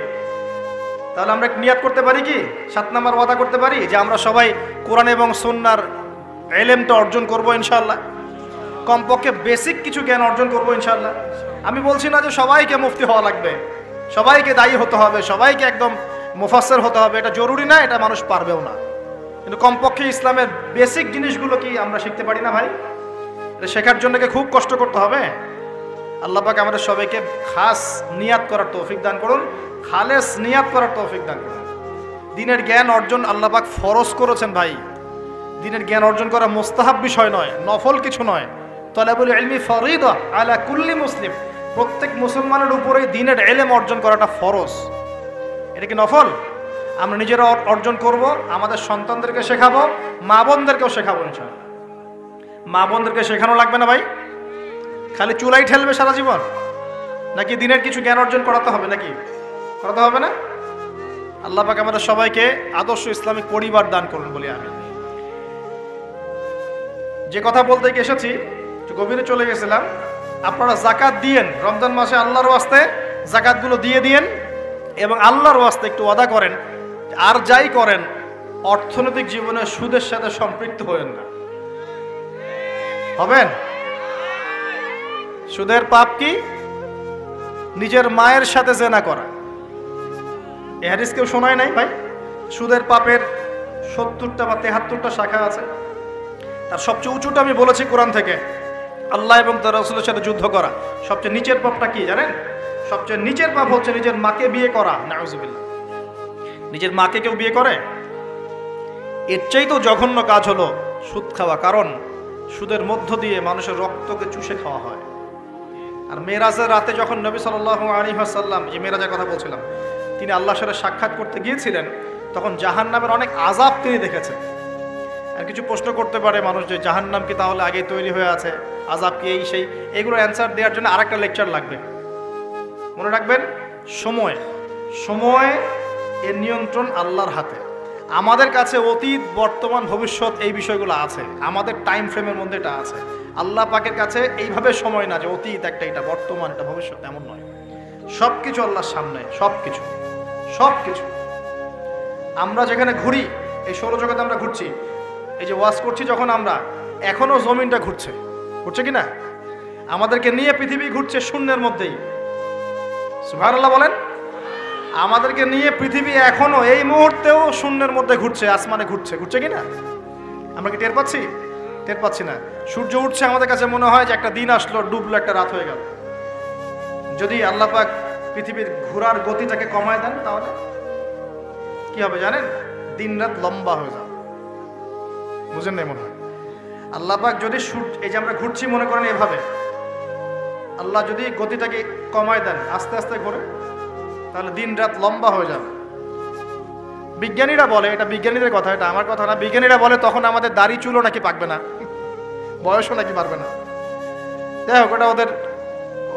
A: তাহলে আমরা নিয়াত করতে পারি কি, 7 নাম্বার ওয়াদা করতে পারি যে আমরা সবাই কোরআন এবং সুন্নাহর ইলমটা অর্জন করব ইনশাআল্লাহ। কমপক্ষে বেসিক কিছু জ্ঞান অর্জন করব ইনশাআল্লাহ। আমি বলছি না যে সবাইকে মুফতি হওয়া লাগবে, সবাইকে দায়ী হতে হবে, সবাইকে একদম মুফাসসির হতে হবে, এটা জরুরি না, এটা মানুষ পারবেও না। কিন্তু কমপক্ষে ইসলামের বেসিক জিনিসগুলো কি আমরা শিখতে পারি না ভাই? এটা শেখার জন্য কি খুব কষ্ট করতে হবে? আল্লাহ পাক আমাদের সবাইকে খাস নিয়াত করার তৌফিক দান করুন, খালেস নিয়াত করার তৌফিক দান করুন। দ্বীনের জ্ঞান অর্জন আল্লাহ পাক ফরজ করেছেন ভাই। দ্বীনের জ্ঞান অর্জন করা মুস্তাহাব বিষয় নয়, নফল কিছু নয়। তালাবুল ইলমি ফরিদা আলা কুল্লি মুসলিম, প্রত্যেক মুসলমানের উপরেই দ্বীনের ইলম অর্জন করাটা ফরজ। এটা কি নফল? আমরা নিজেরা অর্জন করব, আমাদের সন্তানদেরকে শেখাবো, মা বোনদেরকেও শেখাবো ইনশাআল্লাহ। মা বোনদেরকে শেখানো লাগবে না ভাই? খালি চুলাই ঠেলবে সারা জীবন? নাকি দ্বীনের কিছু জ্ঞান অর্জন করাতে হবে? নাকি করাতে হবে না? আল্লাহ পাক আমাদের সবাইকে আদর্শ ইসলামিক পরিবার দান করুন বলি আমি। যে কথা বলতে এসেছি একটু গভীরে চলে গেছিলাম। আপনারা যাকাত দিয়েন, রমজান মাসে আল্লাহর ওয়াস্তে যাকাতগুলো দিয়ে দিয়েন এবং আল্লাহর ওয়াস্তে একটু ওয়াদা করেন আর যাই করেন অর্থনৈতিক জীবনে সুদের সাথে সম্পৃক্ত হবেন না। হবেন? সুদের পাপ কি? নিজের মায়ের সাথে জেনা করা। এই হাদিস কেউ শোনায় নাই ভাই? সুদের পাপের 70টা বা 73টা শাখা আছে। তার সবচেয়ে উঁচুটা আমি বলেছি কোরআন থেকে, আল্লাহ এবং তার রাসূলের সাথে যুদ্ধ করা। সবচেয়ে নিচের পাপটা কি জানেন? সবচেয়ে নিচের পাপ হচ্ছে নিজের মাকে বিয়ে করা। নাউযুবিল্লাহ। নিজের মাকে কেউ বিয়ে করে? এর চাইতেও জঘন্য কাজ হলো সুদ খাওয়া, কারণ সুদের মধ্য দিয়ে মানুষের রক্তকে চুষে খাওয়া হয়। আর মেরাজের রাতে যখন নবী সাল্লাল্লাহু আলাইহি ওয়াসাল্লাম, যে মেরাজের কথা বলছিলাম, তিনি আল্লাহর সাথে সাক্ষাৎ করতে গিয়েছিলেন, তখন জাহান্নামের অনেক আযাব তিনি দেখেছেন। আর কিছু প্রশ্ন করতে পারে মানুষ যে জাহান্নাম কি তাহলে আগে তৈরি হয়ে আছে, আযাব কি এই সেই, এগুলো অ্যান্সার দেওয়ার জন্য আরেকটা লেকচার লাগবে। মনে রাখবেন, সময় এর নিয়ন্ত্রণ আল্লাহর হাতে। আমাদের কাছে অতীত, বর্তমান, ভবিষ্যৎ এই বিষয়গুলো আছে, আমাদের টাইম ফ্রেমের মধ্যে এটা আছে। আল্লাহ পাকের কাছে এইভাবে সময় না যে অতীত একটা, এটা বর্তমান, এটা ভবিষ্যৎ, এমন নয়। সব কিছু আল্লাহর সামনে, সব কিছু, সব কিছু। আমরা যেখানে ঘুরি, এই সৌরজগতে আমরা ঘুরছি, এই যে ওয়াজ করছি যখন আমরা, এখনো জমিনটা ঘুরছে, ঘুরছে কিনা? আমাদেরকে নিয়ে পৃথিবী ঘুরছে শূন্যের মধ্যেই। সুবহানাল্লাহ বলেন। আমাদেরকে নিয়ে পৃথিবী এখনো এই মুহূর্তেও শূন্যের মধ্যে ঘুরছে, আসমানে ঘুরছে, ঘুরছে কিনা? আমরা কি টের পাচ্ছি? টের পাচ্ছি না। সূর্য উঠছে, আমাদের কাছে মনে হয় যে একটা দিন আসলো, ডুবলো, একটা রাত হয়ে গেল। যদি আল্লাহ পাক পৃথিবীর ঘোরার গতিটাকে কমায় দেন, তাহলে কি হবে জানেন? দিন রাত লম্বা হয়ে যাবে। বুঝেন না? মনে হয় আল্লাহ পাক যদি এই যে আমরা ঘুরছি, মনে করেন এভাবে, আল্লাহ যদি গতিটাকে কমায় দেন, আস্তে আস্তে ঘুরে, তাহলে দিন রাত লম্বা হয়ে যাবে। বিজ্ঞানীরা বলে, এটা বিজ্ঞানীদের কথা, এটা আমার কথা না, বিজ্ঞানীরা বলে তখন আমাদের দাড়ি চুলও নাকি পাকবে না, বয়সও নাকি পারবে না। যাই হোক, ওটা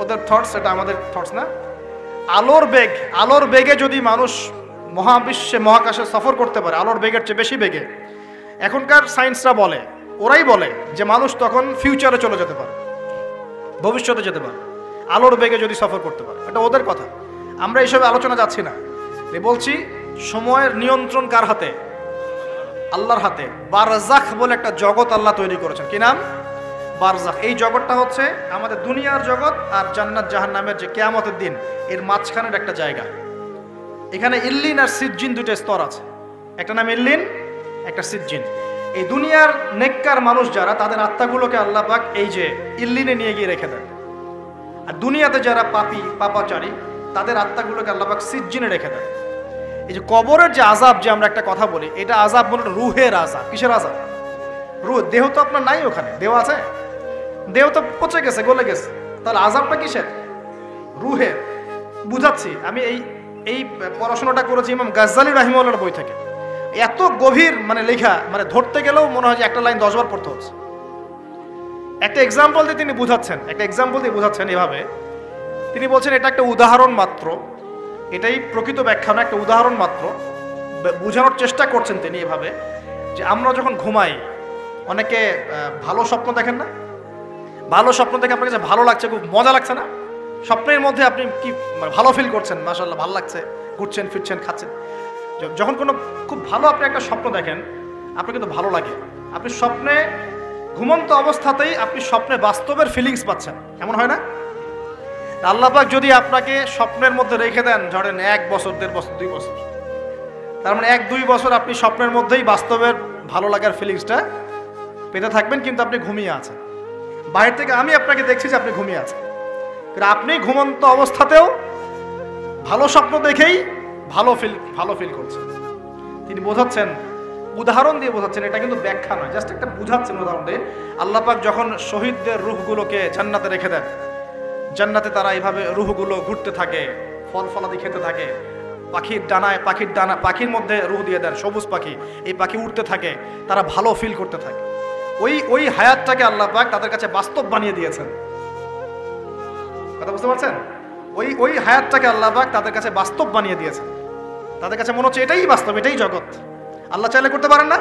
A: ওদের থটস, এটা আমাদের থটস না। আলোর বেগে যদি মানুষ মহাবিশ্বে, মহাকাশে সফর করতে পারে, আলোর বেগের চেয়ে বেশি বেগে, এখনকার সায়েন্সরা বলে, ওরাই বলে যে মানুষ তখন ফিউচারে চলে যেতে পারে, ভবিষ্যতে যেতে পারে, আলোর বেগে যদি সফর করতে পারে। এটা ওদের কথা, আমরা এইসব আলোচনা যাচ্ছি না। বলছি সময়ের নিয়ন্ত্রণ কার হাতে? আল্লাহর হাতে। বারজাখ বলে একটা জগৎ আল্লাহ তৈরি করেছেন। কি নাম? বারজাখ। এই জগৎটা হচ্ছে আমাদের দুনিয়ার জগৎ আর জান্নাত জাহান্নামের যে কিয়ামতের দিন, এর মাঝখানের একটা জায়গা। এখানে ইল্লিন আর সিজ্জিন দুটো স্তর আছে, একটা নাম ইল্লিন, একটা সিজ্জিন। এই দুনিয়ার নেককার মানুষ যারা, তাদের আত্মাগুলোকে আল্লাহ পাক এই যে ইল্লিনে নিয়ে গিয়ে রেখে দেন। আর দুনিয়াতে যারা পাপী, পাপাচারী, তাদের আত্মাগুলোকে আল্লাহ পাক সিজ্জিনে রেখে দেন। এই যে কবরের যে আযাব, যে আমরা একটা কথা বলি, এটা আযাব বলে রুহের আযাব। কিসের আযাব? রুহ। দেহ তো আপনার নাই ওখানে, দেহ আছে? দেহ তো পচে গেছে, গলে গেছে, তাহলে আযাবটা কিসের? রুহের। বুঝাচ্ছি, আমি এই পড়াশোনাটা করেছি ইমাম গাজ্জালী রাহিমাহুল্লাহর বই থেকে। এত গভীর মানে লেখা, মানে ধরতে গেলেও মনে হয় যে একটা লাইন 10 বার পড়তে হচ্ছে। একটা এক্সাম্পল দিয়ে তিনি বুঝাচ্ছেন, এভাবে তিনি বলছেন, এটা একটা উদাহরণ মাত্র, এটাই প্রকৃত ব্যাখ্যা না, একটা উদাহরণ মাত্র। বোঝানোর চেষ্টা করছেন তিনি এভাবে যে আমরা যখন ঘুমাই, অনেকে ভালো স্বপ্ন দেখেন না? ভালো স্বপ্ন দেখে আপনার কাছে ভালো লাগছে, খুব মজা লাগছে না? স্বপ্নের মধ্যে আপনি কি ভালো ফিল করছেন? মাশাআল্লাহ, ভালো লাগছে, ঘুরছেন ফিরছেন, খাচ্ছেন। যখন কোনো খুব ভালো আপনি একটা স্বপ্ন দেখেন, আপনার কিন্তু ভালো লাগে। আপনি স্বপ্নে, ঘুমন্ত অবস্থাতেই আপনি স্বপ্নে বাস্তবের ফিলিংস পাচ্ছেন, এমন হয় না? আল্লাহ পাক যদি আপনাকে স্বপ্নের মধ্যে রেখে দেন, ধরেন 1 বছর, 1.5 বছর, 2 বছর, তার মানে 1-2 বছর আপনি স্বপ্নের মধ্যেই বাস্তবের ভালো লাগার ফিলিংসটা পেতে থাকবেন, কিন্তু আপনি ঘুমিয়ে আছেন। বাইরে থেকে আমি আপনাকে দেখছি যে আপনি ঘুমিয়ে আছেন, কিন্তু আপনি ঘুমন্ত অবস্থাতেও ভালো স্বপ্ন দেখেই ভালো ফিল করছেন। তিনি বোঝাচ্ছেন, উদাহরণ দিয়ে বোঝাচ্ছেন, এটা কিন্তু ব্যাখ্যা নয়, জাস্ট একটা বুঝাচ্ছেন উদাহরণ দিয়ে। আল্লাহ পাক যখন শহীদদের রূহগুলোকে জান্নাতে রেখে দেন, জান্নাতে তারা এইভাবে রূহগুলো ঘুরতে থাকে, ফল ফলাদি খেতে থাকে, পাখির মধ্যে রূহ দিয়ে দেন, সবুজ পাখি, এই পাখি উঠতে থাকে, তারা ভালো ফিল করতে থাকে। ওই হায়াতটাকে আল্লাহ পাক তাদের কাছে বাস্তব বানিয়ে দিয়েছেন। কথা বুঝতে পারছেন? ওই হায়াতটাকে আল্লাহ পাক তাদের কাছে বাস্তব বানিয়ে দিয়েছেন। তাদের কাছে মনে হচ্ছে এটাই বাস্তব, এটাই জগৎ। আল্লাহ চাইলে করতে পারেন না?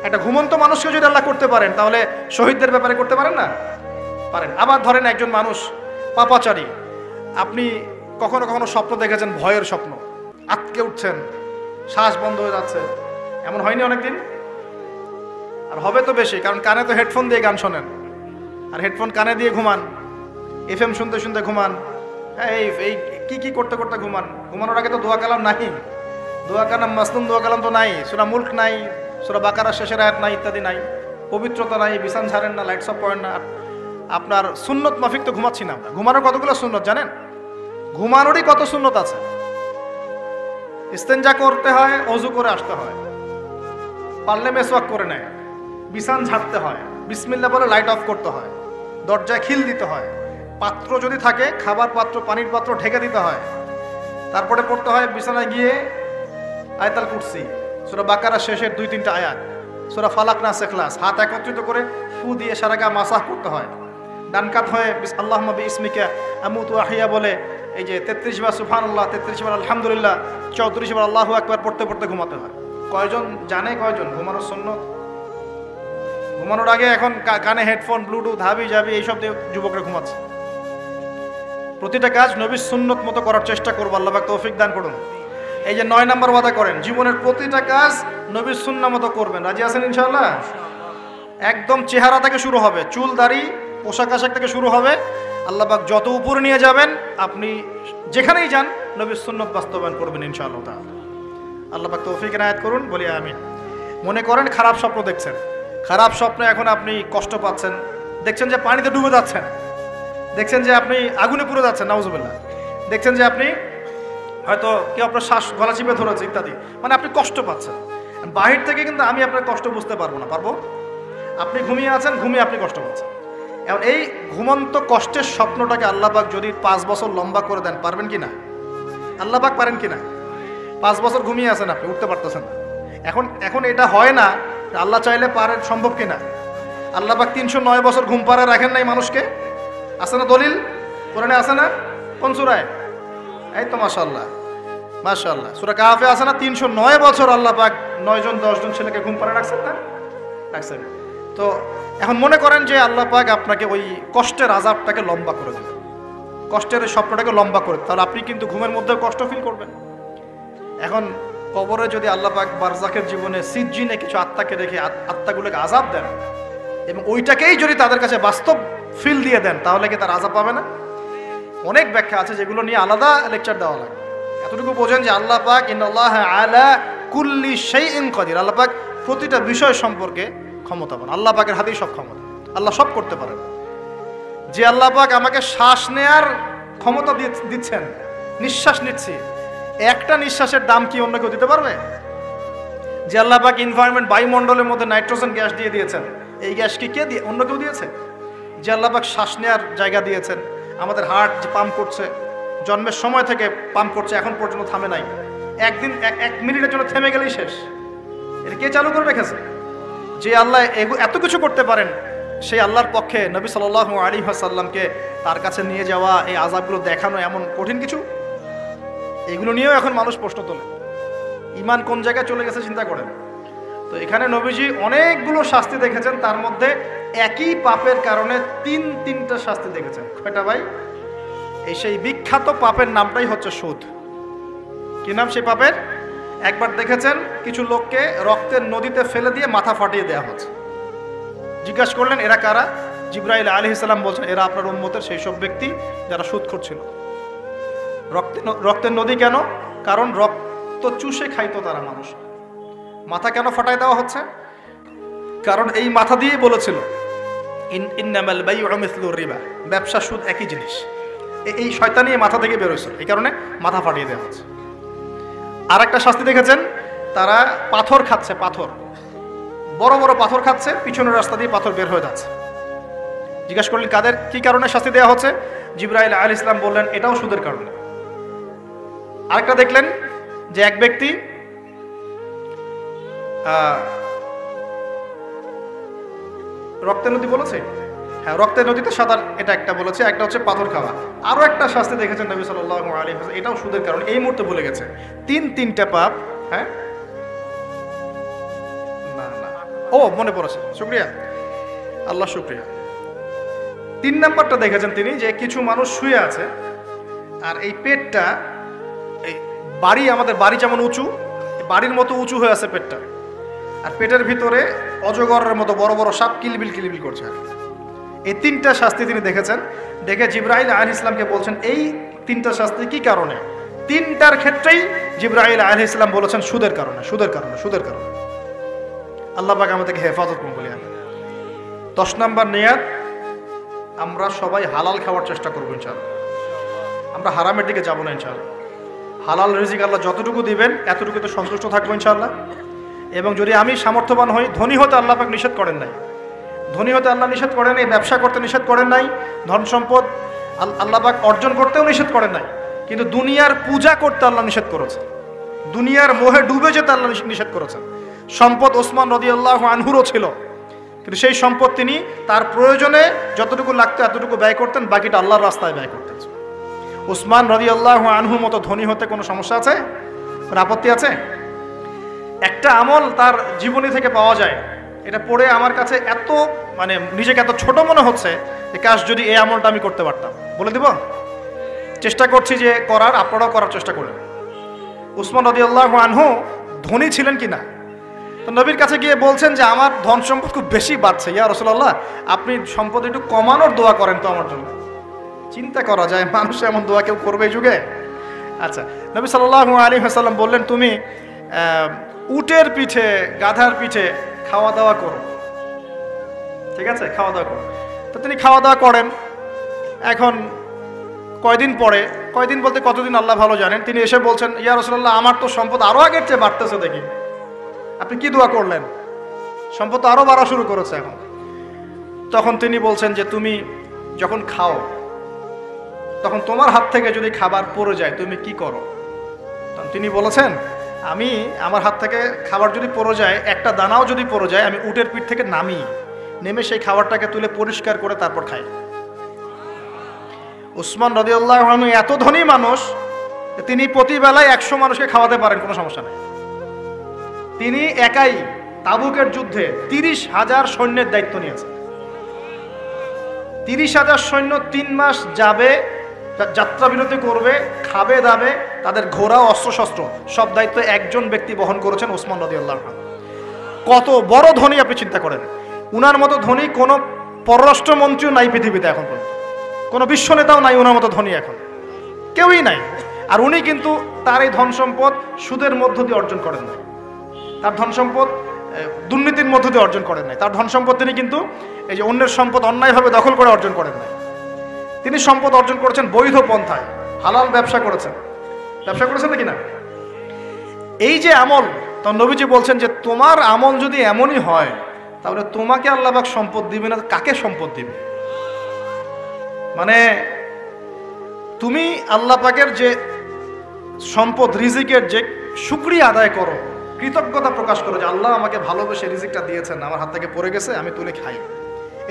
A: একটা ঘুমন্ত মানুষকে যদি আল্লাহ করতে পারেন, তাহলে শহীদদের ব্যাপারে করতে পারেন না? পারেন। আবার ধরেন একজন মানুষ পাপাচারী, আপনি কখনো কখনো স্বপ্ন দেখেছেন, ভয়ের স্বপ্ন, আটকে উঠছেন, শ্বাস বন্ধ হয়ে যাচ্ছে, এমন হয়নি অনেকদিন? আর হবে তো বেশি, কারণ কানে তো হেডফোন দিয়ে গান শোনেন, আর হেডফোন কানে দিয়ে ঘুমান, FM শুনতে শুনতে ঘুমান, এই কি করতে করতে ঘুমান। ঘুমানোর আগে তো দোয়া কালাম নাই, দোয়া কালাম মাসনুন দোয়া কালাম তো নাই, সূরা মুলক নাই, সূরা বাকারা শেষের আয়াত নাই, ইত্যাদি নাই, পবিত্রতা নাই, বিছান ছাড়েন না, লাইটস অফ করেন না। আপনার সুন্নত মাফিক তো ঘুমাচ্ছি না আমরা। ঘুমানোর কতগুলো সুন্নত জানেন? ঘুমানোরই কত সুন্নত আছে। ইস্তেঞ্জা করতে হয়, অজু করে আসতে হয়, পারলে মেসওয়াক করে নেয়, বিছান ঝাড়তে হয়, বিসমিল্লাহ বলে লাইট অফ করতে হয়, দরজায় খিল দিতে হয়, পাত্র যদি থাকে খাবার পাত্র, পানির পাত্র ঢেকে দিতে হয়, তারপরে পড়তে হয় বিছানায় গিয়ে আয়াতুল কুরসি, সূরা বাকারা শেষের 2-3টা আয়াত, সূরা ফালাক নাস ইখলাস, হাত একত্রিত করে ফু দিয়ে সারা গা মাসাহ করতে হয়। ডান কাত হয়ে আল্লাহুম্মা বিইসমিকা আমুতু ওয়া আহইয়া বলে এই যে 33 বার সুবহানাল্লাহ, 33 বার আলহামদুলিল্লাহ, 34 বার আল্লাহু আকবার পড়তে পড়তে ঘুমাতে হয়। কয়জন জানে, কয়জন ঘুমানোর সুন্নত? ঘুমানোর আগে এখন কানে হেডফোন, ব্লুটুথ, হাবি জাবি এইসব দিয়ে যুবকরা ঘুমাচ্ছে। প্রতিটা কাজ নবীর সুন্নত মতো করার চেষ্টা করবো, আল্লাহ পাক তৌফিক দান করুন। এই যে 9 নম্বর ওয়াদা করেন, জীবনের প্রতিটা কাজ নবীর সুন্নাহ মতো করবেন। রাজি আছেন ইনশাআল্লাহ? একদম চেহারা থেকে শুরু হবে, চুল দাড়ি পোশাক আশাক থেকে শুরু হবে। আল্লাহ পাক যত উপরে নিয়ে যাবেন, আপনি যেখানেই যান নবীর সুন্নত বাস্তবায়ন করবেন ইনশাআল্লাহ তাআলা। আল্লাহ পাক তৌফিক এনায়েত করুন, বলি আমিন। মনে করেন খারাপ স্বপ্ন দেখছেন, খারাপ স্বপ্নে এখন আপনি কষ্ট পাচ্ছেন, দেখছেন যে পানিতে ডুবে যাচ্ছেন, দেখছেন যে আপনি আগুনে পুড়ে যাচ্ছেন, নাউজুবিল্লাহ, দেখছেন যে আপনি হয়তো কেউ আপনার শ্বাস গলা চিপে ধরেছে ইত্যাদি, মানে আপনি কষ্ট পাচ্ছেন। বাহির থেকে কিন্তু আমি আপনার কষ্ট বুঝতে পারবো না, পারবো? আপনি ঘুমিয়ে আছেন, ঘুমিয়ে আপনি কষ্ট পাচ্ছেন। এখন এই ঘুমন্ত কষ্টের স্বপ্নটাকে আল্লাহ পাক যদি 5 বছর লম্বা করে দেন, পারবেন কি না? আল্লাহ পাক পারেন কি না? 5 বছর ঘুমিয়ে আছেন আপনি, উঠতে পারতেছেন না। এখন এটা হয় না, আল্লাহ চাইলে পারেন, সম্ভব কি না? আল্লাহ পাক 309 বছর ঘুম পাড়া রাখেন নাই মানুষকে, আছে না দলিল? কোরআনে আছে না? কোন সূরায়? এই তো মাশাআল্লাহ, মাশাআল্লাহ, সূরা কাহফে আছে না? 309 বছর আল্লাহ পাক 9 জন 10 জন ছেলেকে ঘুম পাড়া রাখছেন না? রাখছেন। তো এখন মনে করেন যে আল্লাহ পাক আপনাকে ওই কষ্টের আযাবটাকে লম্বা করে দেবেন, কষ্টের স্বপ্নটাকে লম্বা করে, তাহলে আপনি কিন্তু ঘুমের মধ্যে কষ্ট ফিল করবেন। এখন কবরে যদি আল্লাহ পাক বারজাখের জীবনে সিজ্জিনে কিছু আত্মাকে রেখে আত্মাগুলোকে আযাব দেন এবং ওইটাকেই যদি তাদের কাছে বাস্তব ফিল দিয়ে দেন, তাহলে কি তার আযাব পাবে না? অনেক ব্যাখ্যা আছে, যেগুলো নিয়ে আলাদা লেকচার দেওয়া লাগে। এতটুকু বোঝেন যে আল্লাহ পাক ইন্নাল্লাহা আলা কুল্লি শাইইন কাদির, আল্লাহ পাক প্রতিটা বিষয় সম্পর্কে ক্ষমতাবান। আল্লাহ পাকের হাতেই সব ক্ষমতা, আল্লাহ সব করতে পারেন। যে আল্লাহ পাক আমাকে শ্বাস নেয়ার ক্ষমতা দিচ্ছেন, নিঃশ্বাস নিচ্ছি, একটা নিঃশ্বাসের দাম কি অন্য কেউ দিতে পারবে? যে আল্লাহ পাক এনভায়রনমেন্ট, বায়ুমণ্ডলের মধ্যে নাইট্রোজেন গ্যাস দিয়ে দিয়েছেন, এই গ্যাস কি কে দিয়ে, অন্য কেউ দিয়েছে? যে আল্লাহ পাক শ্বাস নেয়ার জায়গা দিয়েছেন, আমাদের হার্ট যে পাম্প করছে, জন্মের সময় থেকে পাম্প করছে, এখন পর্যন্ত থামে নাই, একদিন 1 মিনিটের জন্য থেমে গেলেই শেষ। এটা কে চালু করে রেখেছে? যে আল্লাহ এত কিছু করতে পারেন, সেই আল্লাহর পক্ষে নবী সাল্লাল্লাহু আলাইহি ওয়াসাল্লামকে তার কাছে নিয়ে যাওয়া, এই আযাবগুলো দেখানো এমন কঠিন কিছু? এগুলো নিয়েও এখন মানুষ প্রশ্ন তোলে। ঈমান কোন জায়গায় চলে গেছে চিন্তা করেন। তো এখানে নবীজি অনেকগুলো শাস্তি দেখেছেন, তার মধ্যে একই পাপের কারণে 3টা শাস্তি দেখেছেন। কয়টা ভাই? এই সেই বিখ্যাত পাপের নামটাই হচ্ছে সুদ। কি নাম সেই পাপের? একবার দেখেছেন কিছু লোককে রক্তের নদীতে ফেলে দিয়ে মাথা ফাটিয়ে দেওয়া হচ্ছে। জিজ্ঞাসা করলেন এরা কারা? জিবরাইল আলাইহিস সালাম বলছেন এরা আপনার উম্মতের সেই সব ব্যক্তি যারা সুদখোর ছিল। রক্তের নদী কেন? কারণ রক্ত চুষে খাইতো তারা মানুষ। মাথা কেন ফাটায় দেওয়া হচ্ছে? কারণ এই মাথা দিয়ে বলেছিল ইন্নামাল বাইউ মিসলুর রিবা, ব্যবসা সুদ একই জিনিস। এই শয়তানি মাথা থেকে বের হয়েছিল, এই কারণে মাথা ফাটিয়ে দেওয়া হচ্ছে। আর একটা শাস্তি দেখেছেন, তারা পাথর খাচ্ছে, পাথর, বড় বড় পাথর খাচ্ছে, পিছনের রাস্তা দিয়ে পাথর বের হয়ে যাচ্ছে। জিজ্ঞাসা করলেন কাদের, কি কারণে শাস্তি দেওয়া হচ্ছে? জিবরাইল আলাইহিস সালাম বললেন এটাও সুদের কারণে। আরেকটা দেখলেন যে এক ব্যক্তি রক্তের নদী বলেছে, হ্যাঁ রক্তের নদীতে সাঁতার, এটা একটা বলেছে, একটা হচ্ছে পাথর খাওয়া। আরো একটা শাস্তি দেখেছেন নবী সাল্লাল্লাহু আলাইহি ওয়াসাল্লাম, এটাও সুদের কারণে। এই মুহূর্তে ভুলে গেছে 3টা পাপ। হ্যাঁ না না, ও মনে পড়েছে, শুকরিয়া আল্লাহ, শুকরিয়া। 3 নাম্বারটা দেখেছেন তিনি, যে কিছু মানুষ শুয়ে আছে আর এই পেটটা, এই বাড়ি, আমাদের বাড়ি যেমন উঁচু, বাড়ির মতো উঁচু হয়ে আছে পেটটা, আর পেটের ভিতরে অজগরের মতো বড় বড় সাপ কিলবিল কিলবিল করছে। এই 3টা শাস্তি তিনি দেখেছেন। দেখে জিবরাইল আলাইহিস সালামকে বলছেন এই 3টা শাস্তি কি কারণে? 3টার ক্ষেত্রেই জিবরাইল আলাইহিস সালাম বলেছেন সুদের কারণে, সুদের কারণে, সুদের কারণে। আল্লাহ পাক আমাদেরকে হেফাজত করুন বলি আমি। 10 নাম্বার নিয়াত, আমরা সবাই হালাল খাওয়ার চেষ্টা করবো ইনশাআল্লাহ। আমরা হারামের দিকে যাবো না ইনশাআল্লাহ। হালাল রিজিক আল্লাহ যতটুকু দিবেন এতটুকুতে সন্তুষ্ট থাকবো ইনশাআল্লাহ। এবং যদি আমি সামর্থ্যবান হই, ধনী হতে আল্লাহ পাক নিষেধ করেন নাই, ধনী হতে আল্লাহ নিষেধ করেন নাই, ব্যবসা করতে নিষেধ করেন নাই, ধন সম্পদ আল্লাহ পাক অর্জন করতেও নিষেধ করেন নাই, কিন্তু দুনিয়ার পূজা করতে আল্লাহ নিষেধ করেছেন, দুনিয়ার মোহে ডুবে যেতে আল্লাহ নিষেধ করেছেন। সম্পদ ওসমান রাদিয়াল্লাহু আনহুরও ছিল, কিন্তু সেই সম্পদ তিনি তার প্রয়োজনে যতটুকু লাগতো এতটুকু ব্যয় করতেন, বাকিটা আল্লাহর রাস্তায় ব্যয় করতেন। ওসমান রাদিয়াল্লাহু আনহুর মতো ধনী হতে কোনো সমস্যা আছে? কোনো আপত্তি আছে? একটা আমল তার জীবনী থেকে পাওয়া যায়, এটা পড়ে আমার কাছে এত মানে নিজেকে এত ছোট মনে হচ্ছে যে কাশ যদি এই আমলটা আমি করতে পারতাম। বলে দিব, চেষ্টা করছি যে করার, আপনারাও করার চেষ্টা করলেন। উসমান রাদিয়াল্লাহু আনহু ধনী ছিলেন কিনা, তো নবীর কাছে গিয়ে বলছেন যে আমার ধন সম্পদ খুব বেশি বাড়ছে, ইয়া রাসূলুল্লাহ আপনি সম্পদ একটু কমানোর দোয়া করেন তো আমার জন্য। চিন্তা করা যায় মানুষ এমন দোয়া কেউ করবে এই যুগে? আচ্ছা, নবী সাল্লাল্লাহু আলাইহি ওয়াসাল্লাম বললেন তুমি উটের পিঠে গাধার পিঠে খাওয়া দাওয়া করো, ঠিক আছে, খাওয়া দাওয়া করো। তো তিনি খাওয়া দাওয়া করেন। এখন কয়দিন বলতে কতদিন আল্লাহ ভালো জানেন, তিনি এসে বলছেন ইয়া রাসূলুল্লাহ আমার তো সম্পদ আরো আগের চেয়ে বাড়তেছে, দেখি আপনি কি দোয়া করলেন, সম্পদ আরো বাড়া শুরু করেছে এখন। তখন তিনি বলছেন যে তুমি যখন খাও তখন তোমার হাত থেকে যদি খাবার পড়ে যায় তুমি কি করো? তখন তিনি বলেছেন আমি আমার হাত থেকে খাবার যদি পড়ে যায়, একটা দানাও যদি পড়ে যায়, আমি উটের পিঠ থেকে নেমে সেই খাবারটাকে তুলে পরিষ্কার করে তারপর খাই। উসমান রাদিয়াল্লাহু আনহু এত ধনী মানুষ, তিনি প্রতিবেলায় 100 মানুষকে খাওয়াতে পারেন, কোনো সমস্যা নেই। তিনি একাই তাবুকের যুদ্ধে 30,000 সৈন্যের দায়িত্ব নিয়েছেন। 30,000 সৈন্য 3 মাস যাবে, যাত্রা বিরতি করবে, খাবে দাবে, তাদের ঘোড়া অস্ত্রশস্ত্র সব দায়িত্ব একজন ব্যক্তি বহন করেছেন, উসমান রাদিয়াল্লাহু আনহু। কত বড় ধনী আপনি চিন্তা করেন। উনার মতো ধনী কোনো পররাষ্ট্রমন্ত্রীও নাই পৃথিবীতে এখন পর্যন্ত, কোনো বিশ্ব নেতাও নাই ওনার মতো ধনী, এখন কেউই নাই। আর উনি কিন্তু তার এই ধন সম্পদ সুদের মধ্য দিয়ে অর্জন করেন নাই, তার ধন সম্পদ দুর্নীতির মধ্য দিয়ে অর্জন করেন নাই, তার ধন সম্পদ তিনি কিন্তু এই যে অন্যের সম্পদ অন্যায়ভাবে দখল করে অর্জন করেন নাই। তিনি সম্পদ অর্জন করেছেন বৈধ পন্থায়, হালাল ব্যবসা করেছেন নাকি না? এই যে আমল, তখন নবীজি বলছেন যে তোমার আমল যদি এমনই হয় তাহলে তোমাকে আল্লাহ পাক সম্পদ দিবে না, কাকে সম্পদ দিবে? মানে তুমি আল্লাহ পাকের যে সম্পদ রিজিকের যে শুকরিয়া আদায় করো, কৃতজ্ঞতা প্রকাশ করো যে আল্লাহ আমাকে ভালোবেসে রিজিকটা দিয়েছেন, আমার হাত থেকে পড়ে গেছে, আমি তুলে খাই।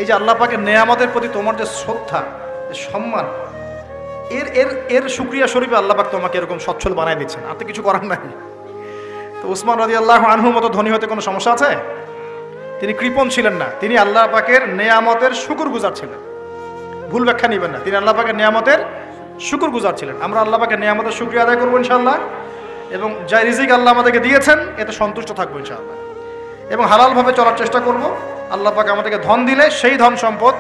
A: এই যে আল্লাহ পাকের নেয়ামতের প্রতি তোমার যে শ্রদ্ধা, যে সম্মান, এর শুকরিয়া স্বরূপে আল্লাহ পাক তোমাকে এরকম সচ্ছল বানায় দিচ্ছেন, আর তো কিছু করার নাই। তো উসমান রাদিয়াল্লাহু আনহুর মতো ধনী হতে কোনো সমস্যা আছে? তিনি কৃপণ ছিলেন না, তিনি আল্লাহ পাকের নেয়ামতের শুকরগুজার ছিলেন। ভুল ব্যাখ্যা নেবেন না, তিনি আল্লাহ পাকের নেয়ামতের শুকরগুজার ছিলেন। আমরা আল্লাহ পাকের নেয়ামতের শুকরিয়া আদায় করবো ইনশাআল্লাহ, এবং যা রিজিক আল্লাহ আমাদেরকে দিয়েছেন এতে সন্তুষ্ট থাকবো ইনশাআল্লাহ, এবং হালালভাবে চলার চেষ্টা করব। আল্লাহ পাক আমাদেরকে ধন দিলে সেই ধন সম্পদ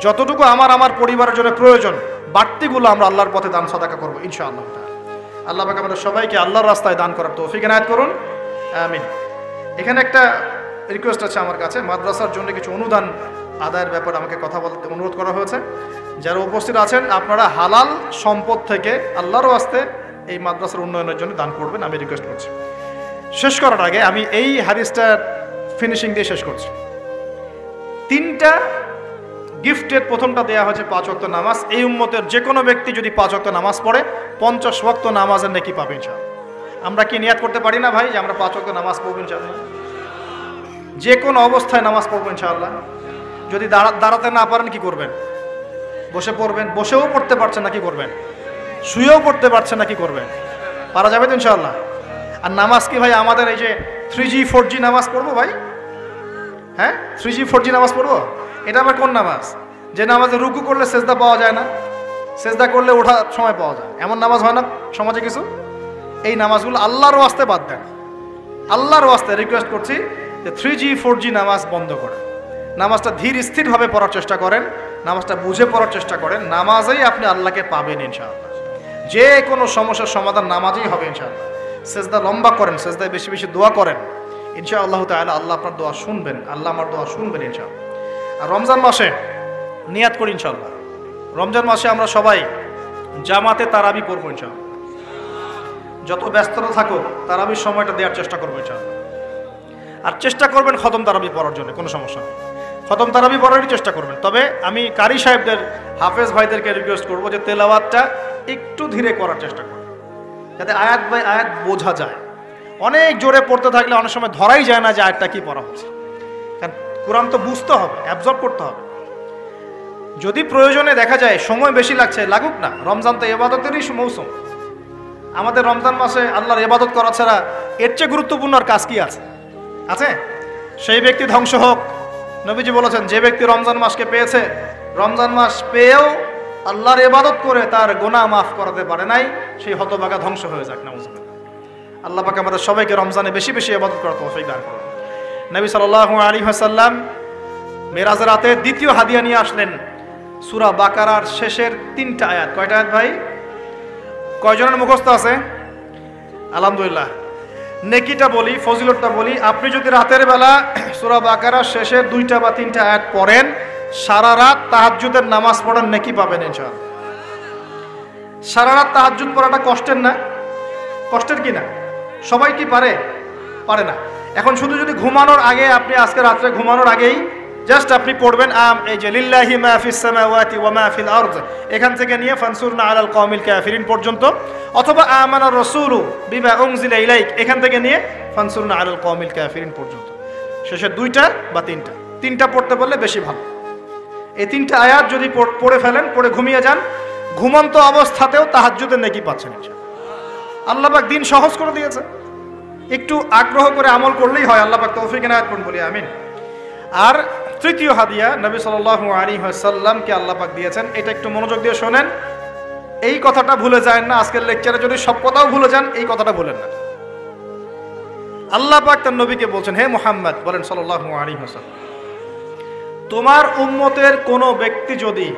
A: যতটুকু আমার পরিবারের জন্য প্রয়োজন, বাড়তিগুলো আমরা আল্লাহর পথে দান সাদাকা করবো ইনশাআল্লাহ। আল্লাহ পাক আমাদের সবাইকে আল্লাহর রাস্তায় দান করার তৌফিক এনায়েত করুন, আমিন। এখানে একটা রিকোয়েস্ট আছে আমার কাছে, মাদ্রাসার জন্য কিছু অনুদান আদায়ের ব্যাপারে আমাকে কথা বলতে অনুরোধ করা হয়েছে। যারা উপস্থিত আছেন আপনারা হালাল সম্পদ থেকে আল্লাহর রাস্তায় এই মাদ্রাসার উন্নয়নের জন্য দান করবেন, আমি রিকোয়েস্ট করছি। শেষ করার আগে আমি এই হাদিসটার ফিনিশিং দিয়ে শেষ করছি। 3টা গিফটের প্রথমটা দেওয়া হয়েছে 5 ওয়াক্ত নামাজ। এই উম্মতের যে কোনো ব্যক্তি যদি 5 ওয়াক্ত নামাজ পড়ে 50 ওয়াক্ত নামাজের নেকি পাবে ইনশাআল্লাহ। আমরা কি নিয়াত করতে পারি না ভাই যে আমরা 5 ওয়াক্ত নামাজ পড়বো ইনশাআল্লাহ? যে কোনো অবস্থায় নামাজ পড়বো ইনশাআল্লাহ। যদি দাঁড়াতে না পারেন কি করবেন? বসে পড়বেন। বসেও পড়তে পারছেন না কি করবেন? শুয়েও পড়তে পারছেন না কি করবেন? পারা যাবে তো ইনশাআল্লাহ। আর নামাজ কি ভাই আমাদের এই যে 3G 4G নামাজ পড়বো ভাই? হ্যাঁ, 3G 4G নামাজ পড়বো? এটা আবার কোন নামাজ যে নামাজে রুকু করলে সেজদা পাওয়া যায় না, সেজদা করলে ওঠার সময় পাওয়া যায়, এমন নামাজ হয় না সমাজে কিছু? এই নামাজগুলো আল্লাহর ওয়াস্তে বাদ দেন। আল্লাহর ওয়াস্তে রিকোয়েস্ট করছি যে 3G 4G নামাজ বন্ধ করেন। নামাজটা ধীর স্থিরভাবে পড়ার চেষ্টা করেন, নামাজটা বুঝে পড়ার চেষ্টা করেন। নামাজেই আপনি আল্লাহকে পাবেন ইনশাআল্লাহ। যে কোনো সমস্যার সমাধান নামাজেই হবে ইনশাআল্লাহ। সেজদা লম্বা করেন, সেজদায় বেশি বেশি দোয়া করেন, ইনশাআল্লাহ তাআলা আল্লাহ আপনার দোয়া শুনবেন, আল্লাহ আমার দোয়া শুনবেন ইনশাআল্লাহ। আর রমজান মাসে নিয়াত করি ইনশাআল্লাহ, রমজান মাসে আমরা সবাই জামাতে তারাবি পড়বো ইনশাআল্লাহ। যত ব্যস্ততা থাকুক তারাবির সময়টা দেওয়ার চেষ্টা করবো ইনশাআল্লাহ। আর চেষ্টা করবেন খতম তারাবি পড়ার জন্য, কোনো সমস্যা নেই, খতম তারাবি পড়ারই চেষ্টা করবেন। তবে আমি কারি সাহেবদের, হাফেজ ভাইদেরকে রিকোয়েস্ট করবো যে তেলাওয়াতটা একটু ধীরে করার চেষ্টা করবেন, যাতে আয়াত বাই আয়াত বোঝা যায়। অনেক জোরে পড়তে থাকলে অনেক সময় ধরাই যায় না যে আয়াতটা কি পড়া হচ্ছে, কারণ কোরআন তো বুঝতে হবে, অ্যাবজর্ব করতে হবে। যদি প্রয়োজনে দেখা যায় সময় বেশি লাগছে, লাগুক না, রমজান তো ইবাদতেরই মৌসুম। আমাদের রমজান মাসে আল্লাহর ইবাদত করা ছাড়া এর চেয়ে গুরুত্বপূর্ণ আর কাজ কি আছে? আছে? সেই ব্যক্তি ধ্বংস হোক। নবীজি বলেছেন, যে ব্যক্তি রমজান মাসকে পেয়েছে, রমজান মাস পেয়েও আল্লাহর ইবাদত করে তার গুনাহ মাফ করাতে পারে নাই, সেই হতভাগা ধ্বংস হয়ে যাক। নাউজুবিল্লাহ। আল্লাহ পাক আমাদের সবাইকে রমজানে বেশি বেশি ইবাদত করার তৌফিক দান করুন। নবী সাল্লাল্লাহু আলাইহি ওয়াসাল্লাম মেরাজের রাতে দ্বিতীয় হাদিয়া নিয়ে আসলেন, সূরা বাকারার শেষের 3টা আয়াত। কয়টা আয়াত ভাই? কয়জনের মুখস্থ আছে? আলহামদুলিল্লাহ। নেকিটা বলি, ফজিলতটা বলি, আপনি যদি রাতের বেলা সূরা বাকারার শেষের 2টা বা 3টা আয়াত পড়েন, সারা রাত তাহাজ্জুদের নামাজ পড়েন, নেকি পাবেন ইনশাআল্লাহ। সারা রাত তাহাজ্জুদ পড়াটা কষ্টের না? কষ্টের কি না? সবাই কি পারে? পারে না। এখন শুধু যদি ঘুমানোর আগে, আপনি আজকে রাত্রে ঘুমানোর আগেই জাস্ট আপনি পড়বেন এই যে লিল্লাহি মা ফিস সামাওয়াতি ওয়া মা ফিল আরদ, এখান থেকে নিয়ে ফানসুরনা আলাল কওমিল কাফিরিন পর্যন্ত, অথবা আমানার রাসূলু বিমা উনজিলা ইলাইক, এখান থেকে নিয়ে ফানসুরনা আলাল কওমিল কাফিরিন পর্যন্ত, শেষের 2টা বা 3টা পড়তে পারলে বেশি ভালো। এই 3টা আয়াত যদি পড়ে ফেলেন, পড়ে ঘুমিয়ে যান, ঘুমন্ত অবস্থাতেও তাহাজ্জুদের নেকি পাচ্ছেন ইনশাআল্লাহ। আল্লাহ পাক দিন সহজ করে দিয়েছে, একটু আগ্রহ করে আমল করলেই হয়। আল্লাহ পাক তৌফিক এনায়েত করুন, বলি আমিন। আর তৃতীয় হাদিয়া নবী সাল্লাল্লাহু আলাইহি ওয়াসাল্লামকে আল্লাহ পাক দিয়েছেন, এটা একটু মনোযোগ দিয়ে শোনেন। এই কথাটা ভুলে যায় না। আজকের লেকচারে যদি সব কথাও ভুলে যান, এই কথাটা ভুলেন না। আল্লাহ পাক তার নবীকে বলছেন, হে মুহাম্মদ, বলেন সাল্লাল্লাহু আলাইহি ওয়াসাল্লাম, তোমার উম্মতের কোনো ব্যক্তি যদি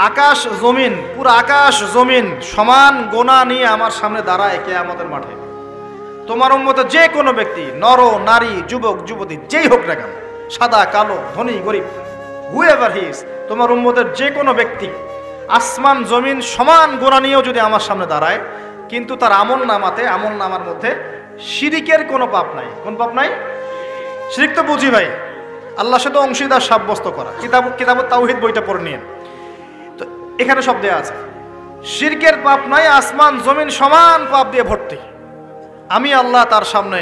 A: আকাশ জমিন, পুরো আকাশ জমিন সমান গোনা নিয়ে আমার সামনে দাঁড়ায় কিয়ামতের মাঠে, তোমার উম্মতের যে কোনো ব্যক্তি, নর নারী, যুবক যুবতী, যেই হোক না কেন, সাদা কালো, ধনী গরিব, হুএভার হি ইজ, তোমার উম্মতের যে কোনো ব্যক্তি আসমান জমিন সমান গোনা নিয়েও যদি আমার সামনে দাঁড়ায়, কিন্তু তার আমল নামার মধ্যে শিরিকের কোনো পাপ নাই। কোন পাপ নাই? শিরিক তো বুঝি ভাই, আল্লাহর সাথে অংশীদার সাব্যস্ত করা। কিতাব তাওহীদ বইটা পড়ে নিন, তো এখানে সব দেয়া আছে। শিরকের পাপ নাই, আসমান জমিন সমান পাপ দিয়ে ভর্তি। আমি আল্লাহ তার সামনে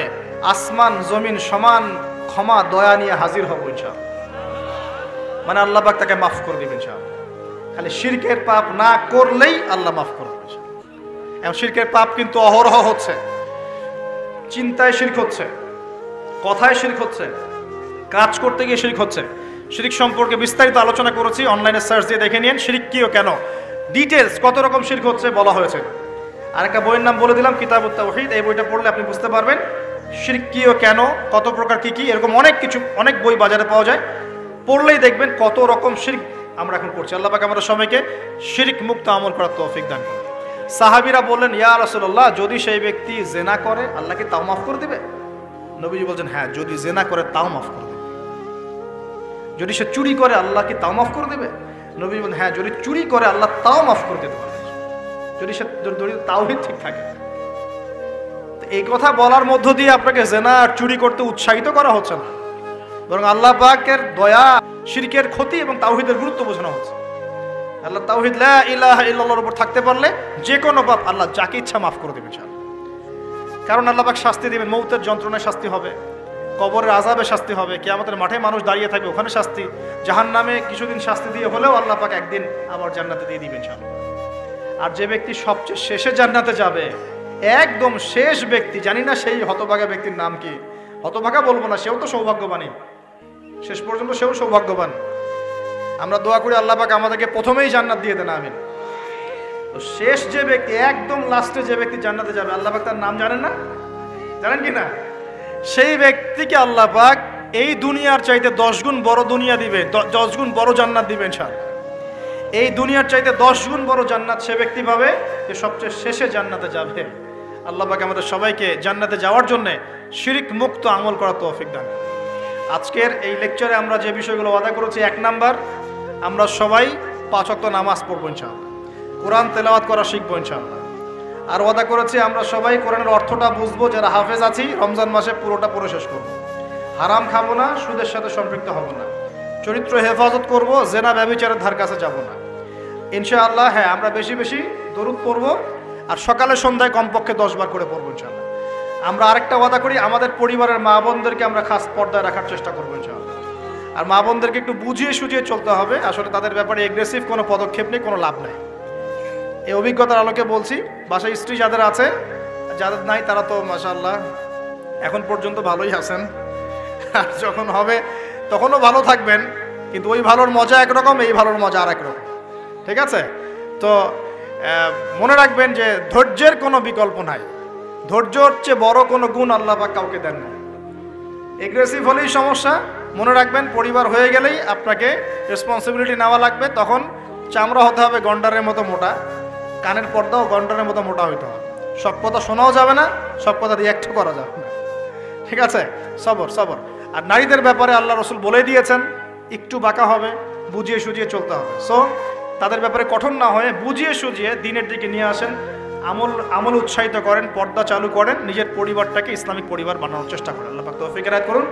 A: আসমান জমিন সমান ক্ষমা দয়া নিয়ে হাজির হব ইনশাআল্লাহ। মানে আল্লাহ পাক তাকে মাফ করে দিবেন ইনশাআল্লাহ। খালি শিরকের পাপ না করলেই আল্লাহ মাফ করবেন ইনশাআল্লাহ। এবং শিরকের পাপ কিন্তু অহরহ হচ্ছে। চিন্তায় শিরক হচ্ছে, কথায় শিরক হচ্ছে, কাজ করতে গিয়ে শিরক হচ্ছে। শিরক সম্পর্কে বিস্তারিত আলোচনা করেছি, অনলাইনে সার্চ দিয়ে দেখে নিন। শিরক কি ও কেন, ডিটেলস কত রকম শিরক হচ্ছে বলা হয়েছে। আরেকটা বইয়ের নাম বলে দিলাম, কিতাবুত তাওহীদ। এই বইটা পড়লে আপনি বুঝতে পারবেন শিরক কি ও কেন, কত প্রকার কি কি, এরকম অনেক বই বাজারে পাওয়া যায়। পড়লেই দেখবেন কত রকম শিরক আমরা এখন করছি। আল্লাহ পাক আমাদের সবাইকে শিরক মুক্ত আমল করার তৌফিক দান করুন। সাহাবীরা বললেন, ইয়া রাসূলুল্লাহ, যদি সেই ব্যক্তি জিনা করে আল্লাহ কি তাও মাফ করে দিবে? নবীজি বলছেন, হ্যাঁ, যদি জিনা করে তাও মাফ করে দেবে। যদি সে চুরি করে আল্লাহ কি তাও মাফ করে দেবে? নবীজি বলছেন, হ্যাঁ, যদি চুরি করে আল্লাহ তাও মাফ করে দিতে পারে, যদি সে তাওহীদ ঠিক থাকে। এই কথা বলার মধ্য দিয়ে আপনাকে জিনা আর চুরি করতে উৎসাহিত করা হচ্ছে না, বরং আল্লাহ পাকের দয়া, শিরকের ক্ষতি এবং তাওহীদের গুরুত্ব বোঝানো হচ্ছে। আল্লাহ তাওহীদ লা ইলাহা ইল্লাল্লাহর উপর থাকতে পারলে যে কোনো পাপ আল্লাহ যাকে ইচ্ছা মাফ করে দেবেন ইনশাআল্লাহ। কারণ আল্লাহ পাক শাস্তি দিবেন, মৌতের যন্ত্রণায় শাস্তি হবে, কবরের আযাবে শাস্তি হবে, কিয়ামতের মাঠে মানুষ দাঁড়িয়ে থাকবে, ওখানে শাস্তি, জাহান্নামে কিছুদিন শাস্তি দিয়ে হলেও আল্লাহ পাক একদিন আবার জান্নাতে দিয়ে দিবেন ইনশাআল্লাহ। আর যে ব্যক্তি সবচেয়ে শেষে জান্নাতে যাবে, একদম শেষ ব্যক্তি, জানি না সেই হতভাগা ব্যক্তির নাম কি, হতভাগা বলবো না, সেও তো সৌভাগ্যবানই, শেষ পর্যন্ত সেও সৌভাগ্যবান। আমরা দোয়া করি আল্লাহ পাক আমাদেরকে প্রথমেই জান্নাত দিয়ে দেন, আমিন। তো শেষ যে ব্যক্তি, একদম লাস্টে যে ব্যক্তি জান্নাতে যাবে, আল্লাহ পাক তার নাম জানেন না? জানেন কি না? সেই ব্যক্তিকে আল্লাহ পাক এই দুনিয়ার চাইতে 10 গুণ বড় দুনিয়া দিবে, 10 গুণ বড় জান্নাত দিবেন ইনশাআল্লাহ। এই দুনিয়ার চাইতে 10 গুণ বড় জান্নাত সে ব্যক্তি পাবে যে সবচেয়ে শেষে জান্নাতে যাবে। আল্লাহ পাক আমাদের সবাইকে জান্নাতে যাওয়ার জন্য শিরক মুক্ত আমল করার তৌফিক দান। আজকের এই লেকচারে আমরা যে বিষয়গুলো ওয়াদা করেছি, 1 নাম্বার, আমরা সবাই 5 ওয়াক্ত নামাজ পড়বো ইনশাআল্লাহ, কোরআন তেলাওয়াত করা শিখবো ইনশাআল্লাহ। আর ওয়াদা করেছি আমরা সবাই কোরআনের অর্থটা বুঝবো, যারা হাফেজ আছি রমজান মাসে পুরোটা পড়ে শেষ করবো, হারাম খাবো না, সুদের সাথে সম্পৃক্ত হব না, চরিত্র হেফাজত করব, জেনা ব্যভিচারের ধার কাছে যাব না ইনশাআল্লাহ। হ্যাঁ, আমরা বেশি বেশি দরুদ পড়বো, আর সকালে সন্ধ্যায় কমপক্ষে 10 বার করে পড়বো ইনশাআল্লাহ। আমরা আরেকটা ওয়াদা করি, আমাদের পরিবারের মা বোনদেরকে আমরা খাস পর্দায় রাখার চেষ্টা করবো ইনশাআল্লাহ। আর মা বোনদেরকে একটু বুঝিয়ে সুঝিয়ে চলতে হবে, আসলে তাদের ব্যাপারে এগ্রেসিভ কোনো পদক্ষেপ নেই, কোনো লাভ নেই। এই অভিজ্ঞতার আলোকে বলছি, বাসায় স্ত্রী যাদের আছে যাদের নাই তারা তো মাশাআল্লাহ এখন পর্যন্ত ভালোই আছেন, আর যখন হবে তখনও ভালো থাকবেন, কিন্তু ওই ভালোর মজা একরকম, এই ভালোর মজা আর একরকম। ঠিক আছে? তো মনে রাখবেন যে ধৈর্যের কোনো বিকল্প নাই। ধৈর্যর চেয়ে বড় কোনো গুণ আল্লাহ পাক কাউকে দেন না। এগ্রেসিভ হলেই সমস্যা। মনে রাখবেন পরিবার হয়ে গেলেই আপনাকে রেসপন্সিবিলিটি নেওয়া লাগবে। তখন চামড়া হতে হবে গন্ডারের মতো মোটা, কানের পর্দাও গন্ডারের মতো মোটা হইতে হবে। সব কথা শোনাও যাবে না, সব কথা রিঅ্যাক্টও করা যাবে না। ঠিক আছে? সবর সবর। আর নারীদের ব্যাপারে আল্লাহ রসুল বলে দিয়েছেন একটু বাঁকা হবে, বুঝিয়ে সুজিয়ে চলতে হবে। সো তাদের ব্যাপারে কঠোর না হয়ে বুঝিয়ে সুজিয়ে দিনের দিকে নিয়ে আসেন, আমল উৎসাহিত করেন, পর্দা চালু করেন, নিজের পরিবারটাকে ইসলামিক পরিবার বানানোর চেষ্টা করেন। আল্লাহ পাক তৌফিক এনায়েত করুন।